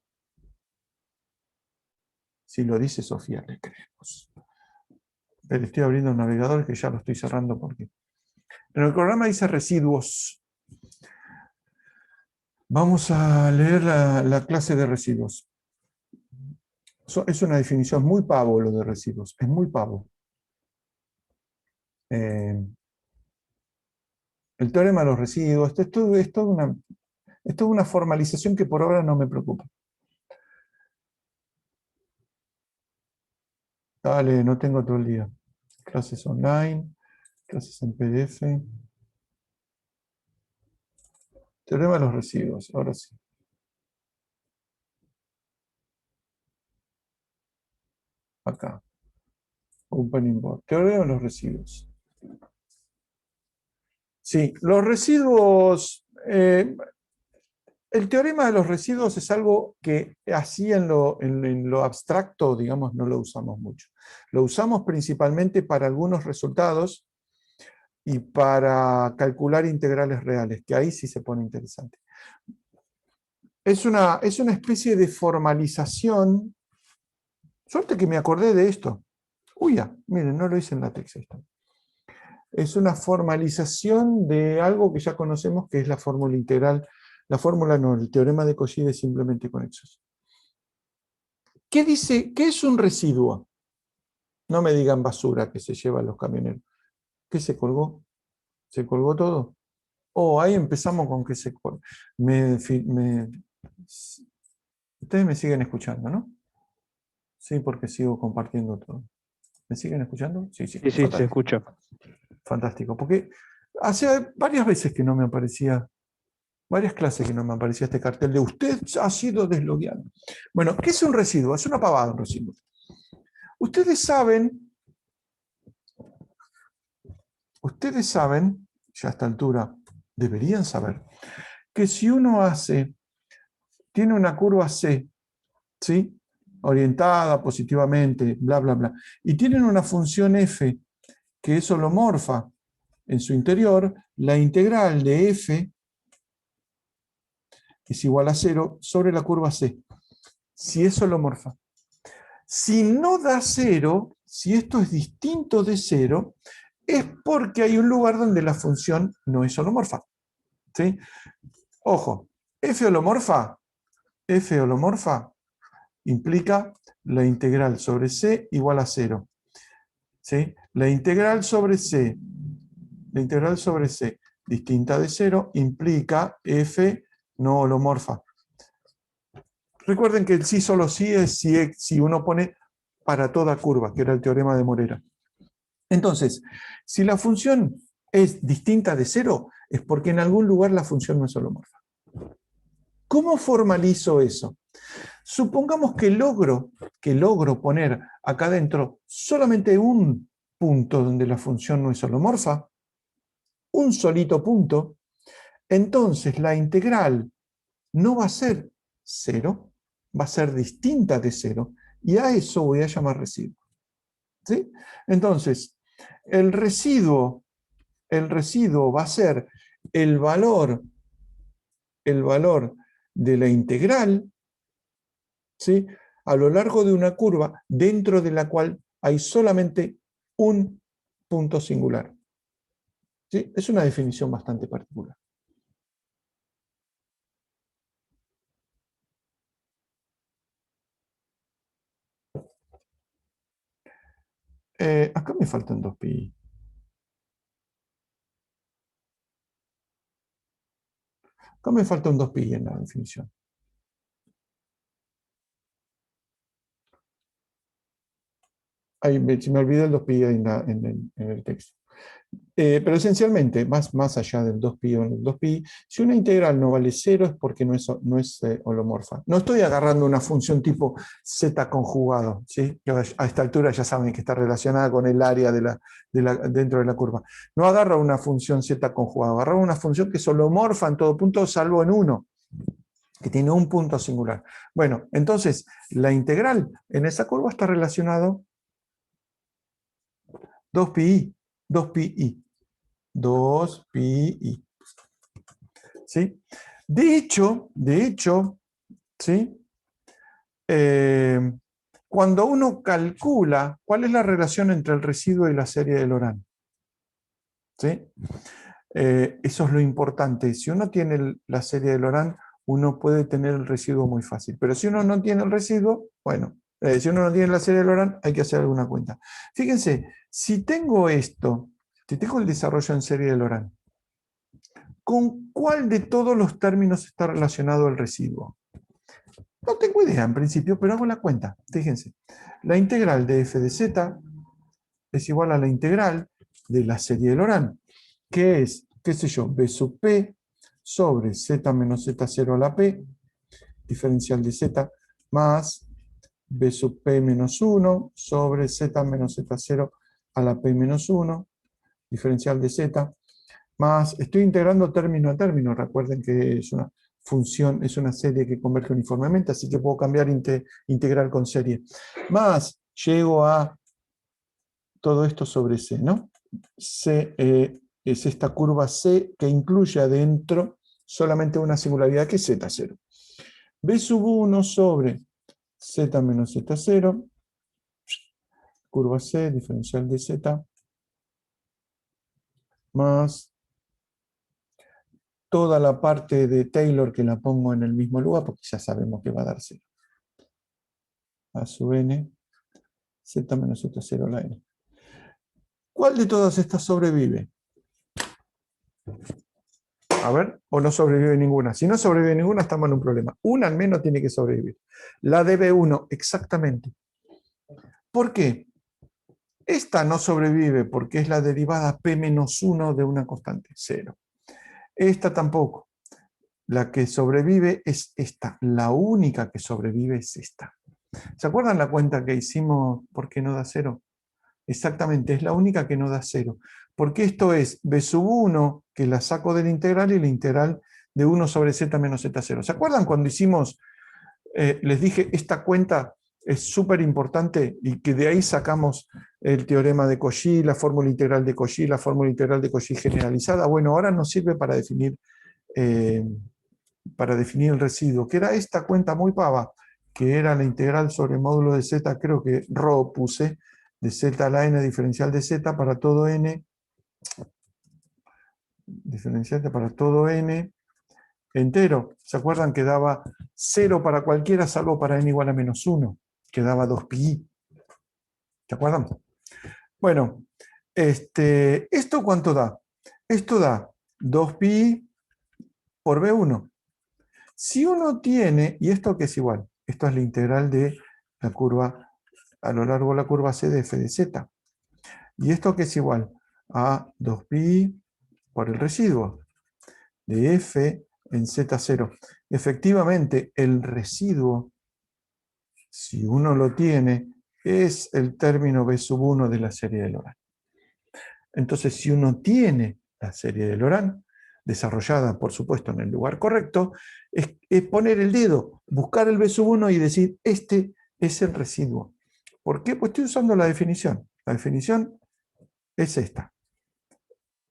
le creemos. Pero estoy abriendo un navegador que ya lo estoy cerrando porque. En el programa dice residuos. Vamos a leer la clase de residuos. Es una definición muy pavo lo de residuos, es muy pavo. El teorema de los residuos, esto es una formalización que por ahora no me preocupa. Dale, no tengo todo el día. clases online, clases en PDF. Teorema de los residuos, ahora sí. Acá. Opening board. Teorema de los residuos. Sí, los residuos. El teorema de los residuos es algo que así en lo abstracto, digamos, no lo usamos mucho. Lo usamos principalmente para algunos resultados y para calcular integrales reales, que ahí sí se pone interesante. Es una especie de formalización. Suerte que me acordé de esto. Uy, ya, miren, no lo hice en LaTeX esto. Es una formalización de algo que ya conocemos, que es la fórmula integral. La fórmula no, el teorema de Cauchy de simplemente conexos. ¿Qué dice? ¿Qué es un residuo? No me digan basura que se llevan los camioneros. ¿Qué se colgó? ¿Se colgó todo? Oh, ahí empezamos con que se colgó. Ustedes me siguen escuchando, ¿no? Sí, porque sigo compartiendo todo. ¿Me siguen escuchando? Sí, sí. Sí, sí, se Fantástico. escucha. Fantástico. Porque hace varias veces que no me aparecía, varias clases que no me aparecía este cartel de usted ha sido deslogueado. Bueno, ¿qué es un residuo? Es una pavada un residuo. Ustedes saben, ya a esta altura deberían saber, que si uno tiene una curva C, ¿sí? Orientada positivamente, bla, bla, bla, y tienen una función f que es holomorfa en su interior, la integral de f es igual a 0 sobre la curva C, si es holomorfa. Si no da 0, si esto es distinto de 0, es porque hay un lugar donde la función no es holomorfa. ¿Sí? Ojo, f holomorfa implica la integral sobre C igual a 0. ¿Sí? La integral sobre C distinta de 0 implica f no holomorfa. Recuerden que el sí solo sí es si uno pone para toda curva, que era el teorema de Morera. Entonces, si la función es distinta de 0, es porque en algún lugar la función no es holomorfa. ¿Cómo formalizo eso? Supongamos que logro poner acá adentro solamente un punto donde la función no es holomorfa, un solito punto, entonces la integral no va a ser 0, va a ser distinta de 0, y a eso voy a llamar residuo. ¿Sí? Entonces, el residuo va a ser el valor de la integral, ¿sí? A lo largo de una curva dentro de la cual hay solamente un punto singular. ¿Sí? Es una definición bastante particular. Acá me faltan 2pi. Acá me falta un 2pi en la definición. Ahí se me olvidó el 2pi en el texto. Pero esencialmente, más allá del 2pi o el 2pi, si una integral no vale 0 es porque no es holomorfa. No estoy agarrando una función tipo z conjugado, ¿sí? Que a esta altura ya saben que está relacionada con el área dentro de la curva. No agarro una función z conjugado, agarro una función que es holomorfa en todo punto, salvo en uno, que tiene un punto singular. Bueno, entonces, la integral en esa curva está relacionado 2pi, 2pi. 2pi. ¿Sí? De hecho, ¿sí? Cuando uno calcula cuál es la relación entre el residuo y la serie de Laurent, ¿sí? Eso es lo importante. Si uno tiene la serie de Laurent, uno puede tener el residuo muy fácil. Pero si uno no tiene el residuo, bueno, si uno no tiene la serie de Laurent, hay que hacer alguna cuenta. Fíjense, si tengo esto, si tengo el desarrollo en serie de Laurent, ¿con cuál de todos los términos está relacionado el residuo? No tengo idea en principio, pero hago la cuenta. Fíjense, la integral de f de z es igual a la integral de la serie de Laurent, que es, qué sé yo, b sub p sobre z menos z0 a la p, diferencial de z, más b sub p menos 1 sobre z menos z0 a la p menos 1, diferencial de z, más, estoy integrando término a término, recuerden que es una función, es una serie que converge uniformemente, así que puedo cambiar integral con serie. Más, llego a todo esto sobre C, ¿no? C es esta curva C que incluye adentro solamente una singularidad que es Z0. B sub 1 sobre Z menos Z0, curva C, diferencial de Z, más toda la parte de Taylor que la pongo en el mismo lugar, porque ya sabemos que va a dar 0. A sub n, Z menos Z0 a la n. ¿Cuál de todas estas sobrevive? A ver, o no sobrevive ninguna. Si no sobrevive ninguna, estamos en un problema. Una al menos tiene que sobrevivir. La de B1, exactamente. ¿Por qué? Esta no sobrevive porque es la derivada P-1 de una constante, 0. Esta tampoco. La que sobrevive es esta. La única que sobrevive es esta. ¿Se acuerdan la cuenta que hicimos por qué no da 0? Exactamente, es la única que no da 0. Porque esto es b sub 1, que la saco de la integral, y la integral de 1 sobre z menos z0. ¿Se acuerdan cuando hicimos, les dije, esta cuenta es súper importante y que de ahí sacamos el teorema de Cauchy, la fórmula integral de Cauchy, la fórmula integral de Cauchy generalizada? Bueno, ahora nos sirve para definir el residuo, que era esta cuenta muy pava, que era la integral sobre el módulo de z, creo que ρ puse, de z a la n diferencial de z para todo n, diferencial para todo n, entero. ¿Se acuerdan que daba 0 para cualquiera salvo para n igual a menos 1? Que daba 2pi. ¿Se acuerdan? Bueno, ¿esto cuánto da? Esto da 2pi por b1. Si uno tiene, ¿y esto qué es igual? Esto es la integral de la curva, a lo largo de la curva c de f de z. ¿Y esto qué es igual? A 2pi por el residuo de f en z0. Efectivamente, el residuo, si uno lo tiene, es el término b sub 1 de la serie de Laurent. Entonces, si uno tiene la serie de Laurent, desarrollada, por supuesto, en el lugar correcto, es poner el dedo, buscar el b sub 1 y decir, este es el residuo. ¿Por qué? Pues estoy usando la definición. La definición es esta.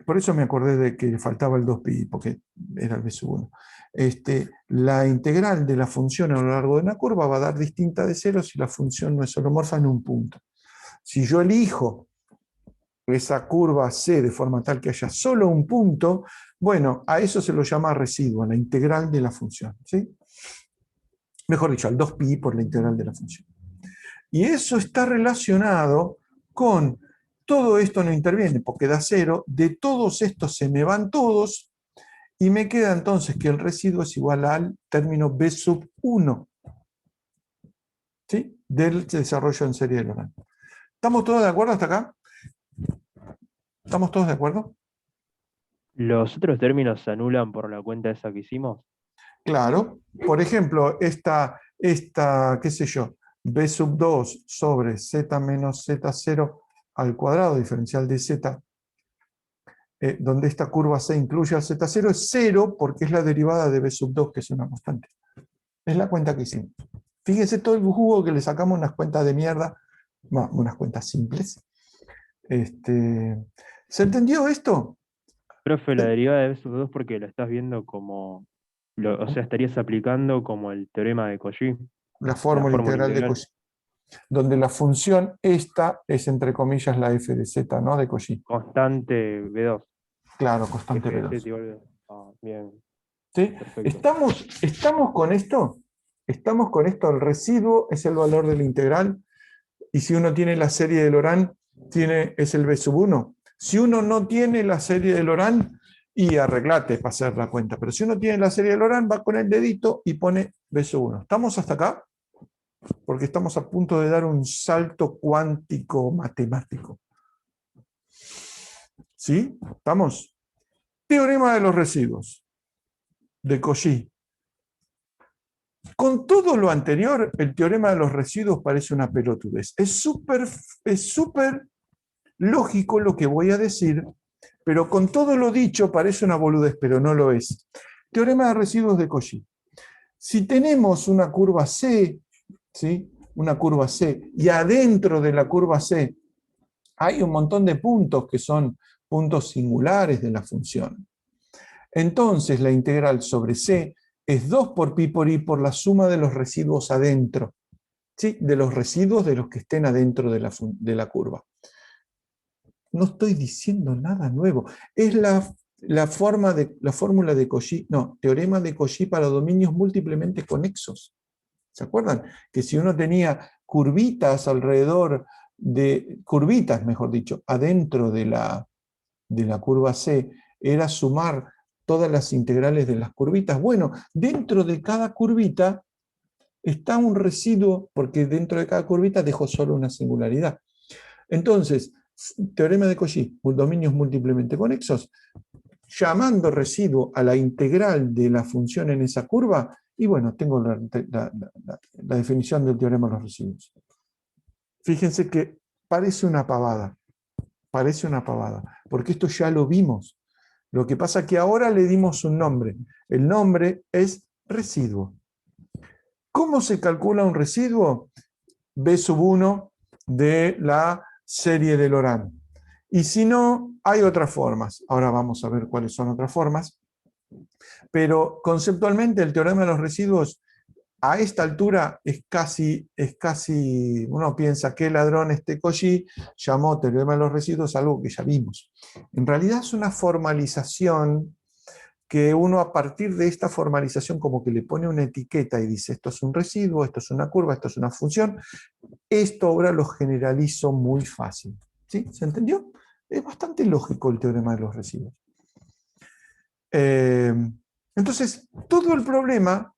Por eso me acordé de que faltaba el 2pi, porque era el b sub 1. La integral de la función a lo largo de una curva va a dar distinta de 0 si la función no es holomorfa en un punto. Si yo elijo esa curva C de forma tal que haya solo un punto, bueno, a eso se lo llama residuo, la integral de la función, ¿sí? Mejor dicho, al 2pi por la integral de la función. Y eso está relacionado con todo esto no interviene porque da 0, de todos estos se me van todos y me queda entonces que el residuo es igual al término b sub 1, ¿sí? Del desarrollo en serie de Laurent. ¿Estamos todos de acuerdo hasta acá? ¿Estamos todos de acuerdo? ¿Los otros términos se anulan por la cuenta esa que hicimos? Claro. Por ejemplo, qué sé yo, b sub 2 sobre z menos z0 al cuadrado, diferencial de z, donde esta curva C incluye al z0, es 0 porque es la derivada de b sub 2, que es una constante. Es la cuenta que hicimos. Fíjense todo el jugo que le sacamos, unas cuentas de mierda, unas cuentas simples. ¿Se entendió esto? Profe, la derivada de esos dos porque lo estás viendo como, o sea, estarías aplicando como el teorema de Cauchy, La la fórmula fórmula integral de integral, Cauchy, donde la función esta es entre comillas la f de z, ¿no? De Cauchy. constante B2, Claro, constante f de B2. z igual B2. Ah, bien, ¿Sí? perfecto. ¿Estamos con esto? Estamos con esto, el residuo es el valor de la integral, y si uno tiene la serie de Laurent, es el b sub 1. Si uno no tiene la serie de Laurent, y arreglate para hacer la cuenta, pero si uno tiene la serie de Laurent, va con el dedito y pone b sub 1. ¿Estamos hasta acá? Porque estamos a punto de dar un salto cuántico matemático. ¿Sí? ¿Estamos? Teorema de los residuos, de Cauchy. Con todo lo anterior, el teorema de los residuos parece una pelotudez. Es súper lógico lo que voy a decir, pero con todo lo dicho parece una boludez, pero no lo es. Teorema de residuos de Cauchy. Si tenemos una curva C, ¿sí? Una curva C, y adentro de la curva C hay un montón de puntos que son puntos singulares de la función. Entonces la integral sobre C es 2 por pi por i por la suma de los residuos adentro, ¿sí? De los residuos de los que estén adentro de la curva. No estoy diciendo nada nuevo. Es la fórmula de Cauchy, no, teorema de Cauchy para dominios múltiplemente conexos. ¿Se acuerdan? Que si uno tenía curvitas alrededor curvitas, mejor dicho, adentro de la curva C, era sumar todas las integrales de las curvitas. Bueno, dentro de cada curvita está un residuo, porque dentro de cada curvita dejo solo una singularidad. Entonces, teorema de Cauchy, dominios múltiplemente conexos, llamando residuo a la integral de la función en esa curva, y bueno, tengo la definición del teorema de los residuos. Fíjense que parece una pavada, porque esto ya lo vimos. Lo que pasa es que ahora le dimos un nombre. El nombre es residuo. ¿Cómo se calcula un residuo? B sub 1 de la serie de Laurent. Y si no, hay otras formas. Ahora vamos a ver cuáles son otras formas. Pero conceptualmente el teorema de los residuos a esta altura es casi, uno piensa que ladrón Cauchy llamó teorema de los residuos algo que ya vimos. En realidad es una formalización que uno a partir de esta formalización como que le pone una etiqueta y dice esto es un residuo, esto es una curva, esto es una función. Esto ahora lo generalizo muy fácil. ¿Sí? ¿Se entendió? Es bastante lógico el teorema de los residuos. Entonces, todo el problema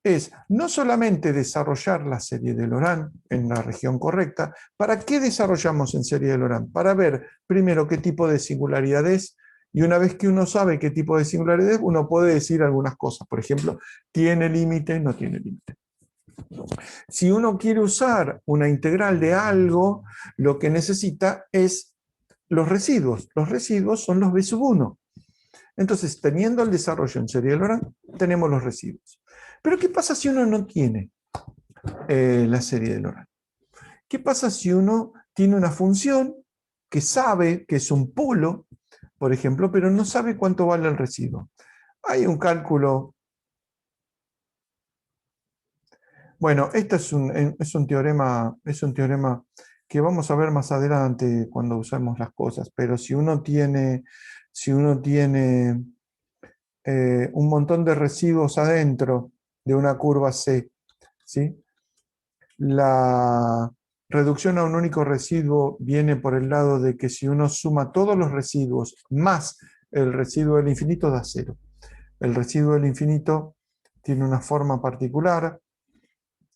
es no solamente desarrollar la serie de Laurent en la región correcta. ¿Para qué desarrollamos en serie de Laurent? Para ver primero qué tipo de singularidad es, y una vez que uno sabe qué tipo de singularidad es, uno puede decir algunas cosas. Por ejemplo, ¿tiene límite? ¿No tiene límite? Si uno quiere usar una integral de algo, lo que necesita es los residuos. Los residuos son los B sub 1. Entonces, teniendo el desarrollo en serie de Laurent, tenemos los residuos. Pero ¿qué pasa si uno no tiene la serie de Laurent? ¿Qué pasa si uno tiene una función que sabe que es un polo, por ejemplo, pero no sabe cuánto vale el residuo? Hay un cálculo. Bueno, este es un teorema que vamos a ver más adelante cuando usemos las cosas, pero si uno tiene un montón de residuos adentro de una curva C, ¿sí? La reducción a un único residuo viene por el lado de que si uno suma todos los residuos más el residuo del infinito da cero. El residuo del infinito tiene una forma particular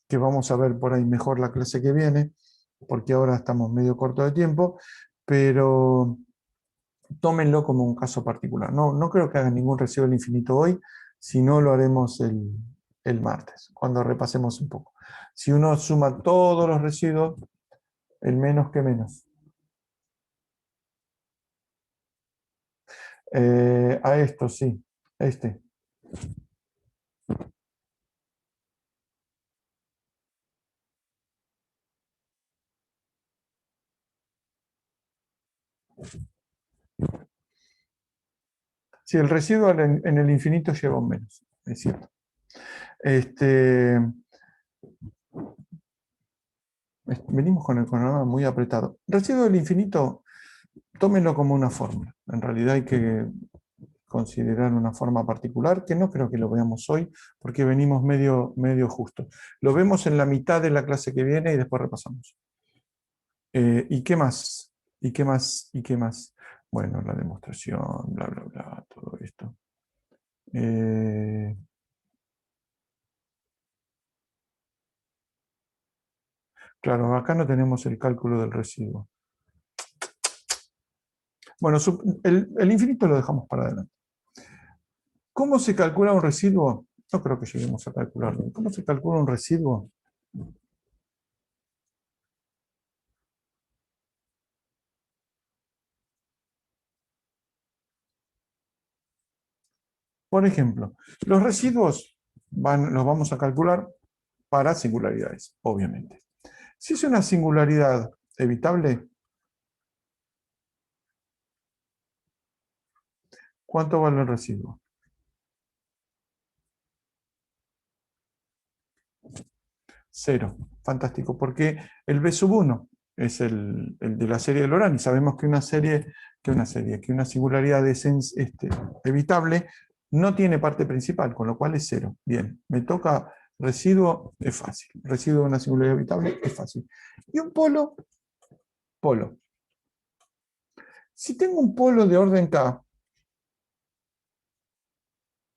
que vamos a ver por ahí mejor la clase que viene, porque ahora estamos medio corto de tiempo, pero tómenlo como un caso particular. No creo que hagan ningún residuo del infinito hoy, si no lo haremos el martes, cuando repasemos un poco. Si uno suma todos los residuos, el menos que menos. A esto sí, este. Si el residuo en el infinito lleva un menos, es cierto. Venimos con el cronograma muy apretado. Residuo del infinito, tómenlo como una fórmula. En realidad hay que considerar una forma particular, que no creo que lo veamos hoy, porque venimos medio justo. Lo vemos en la mitad de la clase que viene y después repasamos. ¿Y qué más? ¿Y qué más? ¿Y qué más? Bueno, la demostración, bla, bla, bla, todo esto. Claro, acá no tenemos el cálculo del residuo. Bueno, el infinito lo dejamos para adelante. ¿Cómo se calcula un residuo? No creo que lleguemos a calcularlo. ¿Cómo se calcula un residuo? Por ejemplo, los residuos los vamos a calcular para singularidades, obviamente. Si es una singularidad evitable, ¿cuánto vale el residuo? 0. Fantástico, porque el B sub 1 es el de la serie de Laurent y sabemos que una singularidad evitable no tiene parte principal, con lo cual es 0. Bien, me toca residuo, es fácil. Residuo de una singularidad evitable es fácil. Y un polo, polo. Si tengo un polo de orden K,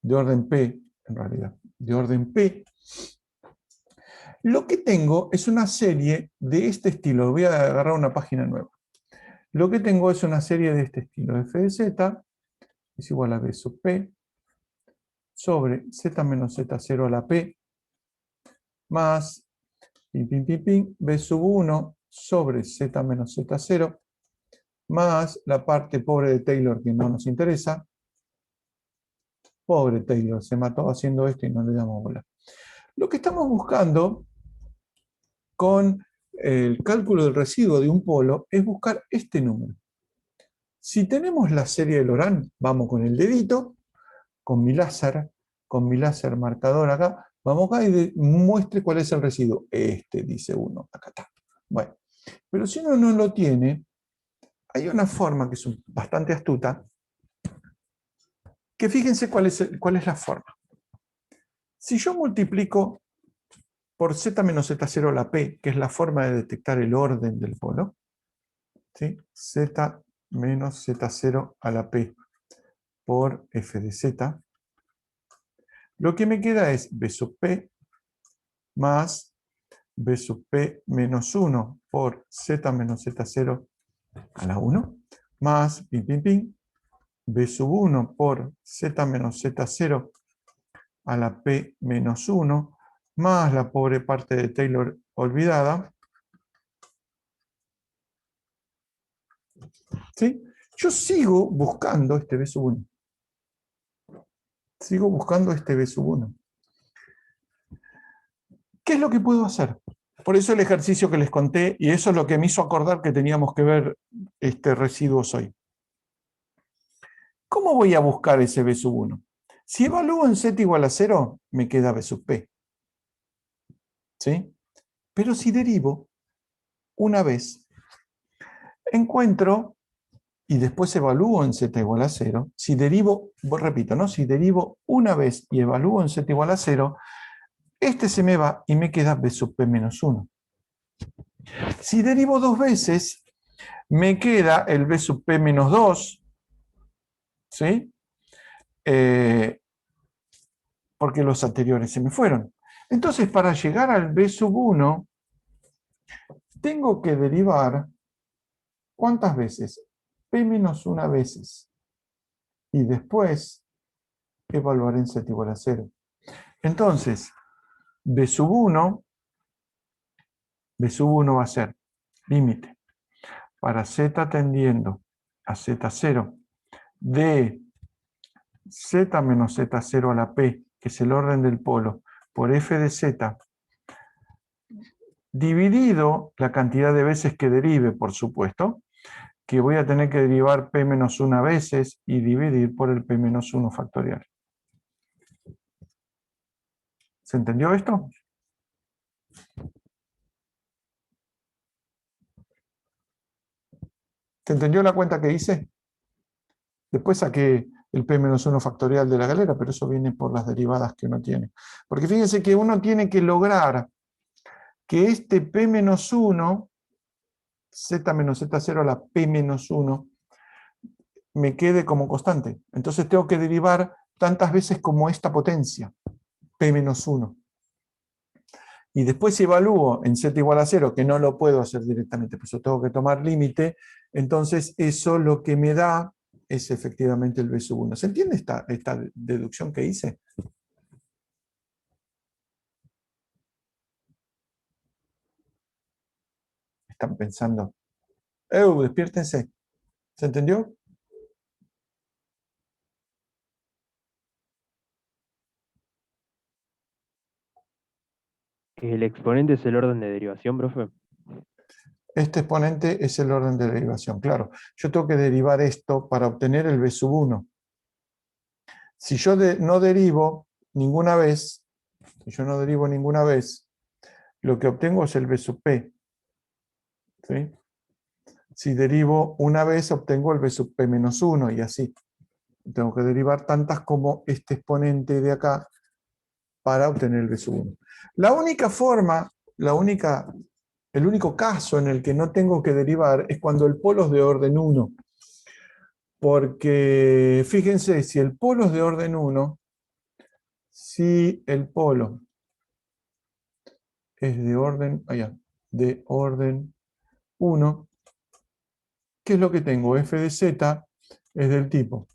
de orden P, en realidad, de orden P, lo que tengo es una serie de este estilo. Voy a agarrar una página nueva. Lo que tengo es una serie de este estilo. F de Z es igual a B sub P sobre Z menos Z0 a la P más B sub 1 sobre Z menos Z0 más la parte pobre de Taylor que no nos interesa. Pobre Taylor, se mató haciendo esto y no le damos bola. Lo que estamos buscando con el cálculo del residuo de un polo es buscar este número. Si tenemos la serie de Laurent, vamos con el dedito, con mi láser marcador acá, vamos acá y muestre cuál es el residuo. Este, dice uno, acá está. Bueno, pero si uno no lo tiene, hay una forma que es bastante astuta, que fíjense cuál es la forma. Si yo multiplico por Z menos Z0 a la P, que es la forma de detectar el orden del polo, ¿sí? Z menos Z0 a la P por F de Z, lo que me queda es B sub P más B sub P menos 1 por Z menos Z0 a la 1, más B sub 1 por Z menos Z0 a la P menos 1, más la pobre parte de Taylor olvidada. ¿Sí? Yo sigo buscando este B sub 1. Sigo buscando este B sub 1. ¿Qué es lo que puedo hacer? Por eso el ejercicio que les conté, y eso es lo que me hizo acordar que teníamos que ver residuos hoy. ¿Cómo voy a buscar ese B sub 1? Si evalúo en Z igual a 0, me queda B sub P. ¿Sí? Pero si derivo una vez, encuentro, y después evalúo en Z igual a 0, si derivo, repito, ¿no? Si derivo una vez y evalúo en Z igual a 0, este se me va y me queda B sub P menos 1. Si derivo dos veces, me queda el B sub P menos 2, ¿sí? Porque los anteriores se me fueron. Entonces, para llegar al B sub 1, tengo que derivar, ¿cuántas veces? P menos 1 veces. Y después evaluar en Z igual a 0. Entonces, B sub 1 va a ser límite para Z tendiendo a Z0 de Z menos Z0 a la P, que es el orden del polo, por F de Z, dividido la cantidad de veces que derive, por supuesto, que voy a tener que derivar P menos 1 veces y dividir por el P menos 1 factorial. ¿Se entendió esto? ¿Se entendió la cuenta que hice? Después saqué el P menos 1 factorial de la galera, pero eso viene por las derivadas que uno tiene. Porque fíjense que uno tiene que lograr que este P menos 1, Z menos Z0 a la P menos 1, me quede como constante. Entonces tengo que derivar tantas veces como esta potencia, P menos 1. y después evalúo en z igual a 0, que no lo puedo hacer directamente, pues yo tengo que tomar límite, entonces eso lo que me da es efectivamente el b sub 1. ¿Se entiende esta deducción que hice? Están pensando, despiértense. ¿Se entendió? ¿El exponente es el orden de derivación, profe? Este exponente es el orden de derivación, claro. Yo tengo que derivar esto para obtener el b sub 1. Si yo no derivo ninguna vez, lo que obtengo es el b sub p. ¿Sí? Si derivo una vez, obtengo el b sub p menos 1 y así. Tengo que derivar tantas como este exponente de acá para obtener el b sub 1. La única forma, el único caso en el que no tengo que derivar es cuando el polo es de orden 1. Porque fíjense, si el polo es de orden 1, si el polo es de orden 1, ¿qué es lo que tengo? F de z es del tipo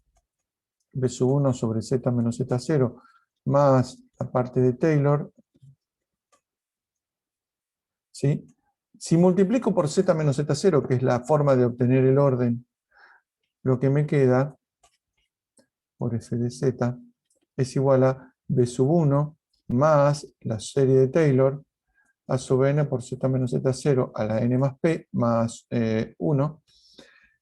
b sub 1 sobre z menos z0 más la parte de Taylor. ¿Sí? Si multiplico por z menos z0, que es la forma de obtener el orden, lo que me queda por f de z es igual a b sub 1 más la serie de Taylor a sub n por z menos z0 a la n más p más 1.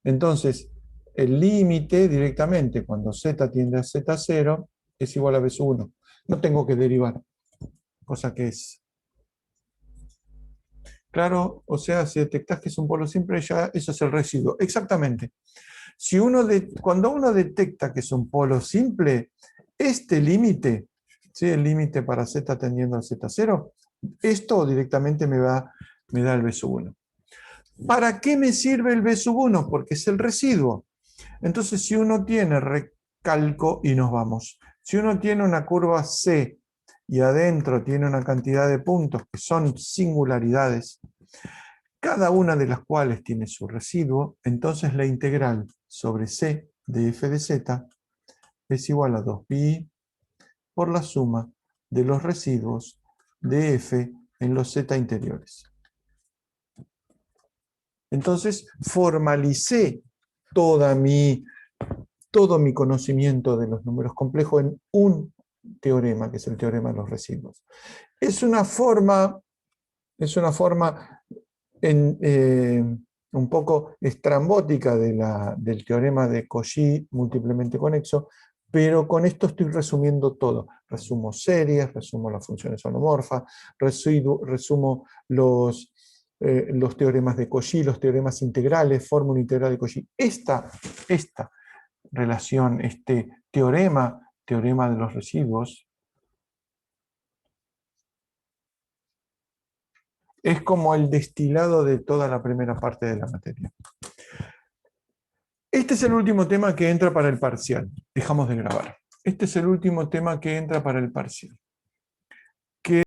Entonces, el límite directamente cuando z tiende a z0 es igual a b sub 1. No tengo que derivar, cosa que es. Claro, o sea, si detectas que es un polo simple, ya eso es el residuo. Exactamente. Cuando uno detecta que es un polo simple, este límite, ¿sí? El límite para z tendiendo a z0, esto directamente me da el b sub 1. ¿Para qué me sirve el b sub 1? Porque es el residuo. Entonces, si uno tiene recalco y nos vamos. Si uno tiene una curva C y adentro tiene una cantidad de puntos que son singularidades, cada una de las cuales tiene su residuo, entonces la integral sobre C de f de z es igual a 2pi por la suma de los residuos de f en los z interiores. Entonces formalicé todo mi conocimiento de los números complejos en un teorema, que es el teorema de los residuos. Es una forma un poco estrambótica del teorema de Cauchy múltiplemente conexo, pero con esto estoy resumiendo todo. Resumo series, resumo las funciones holomorfas, resumo los teoremas de Cauchy, los teoremas integrales, fórmula integral de Cauchy. Esta relación, este teorema de los residuos, es como el destilado de toda la primera parte de la materia. Este es el último tema que entra para el parcial. Dejamos de grabar. Este es el último tema que entra para el parcial.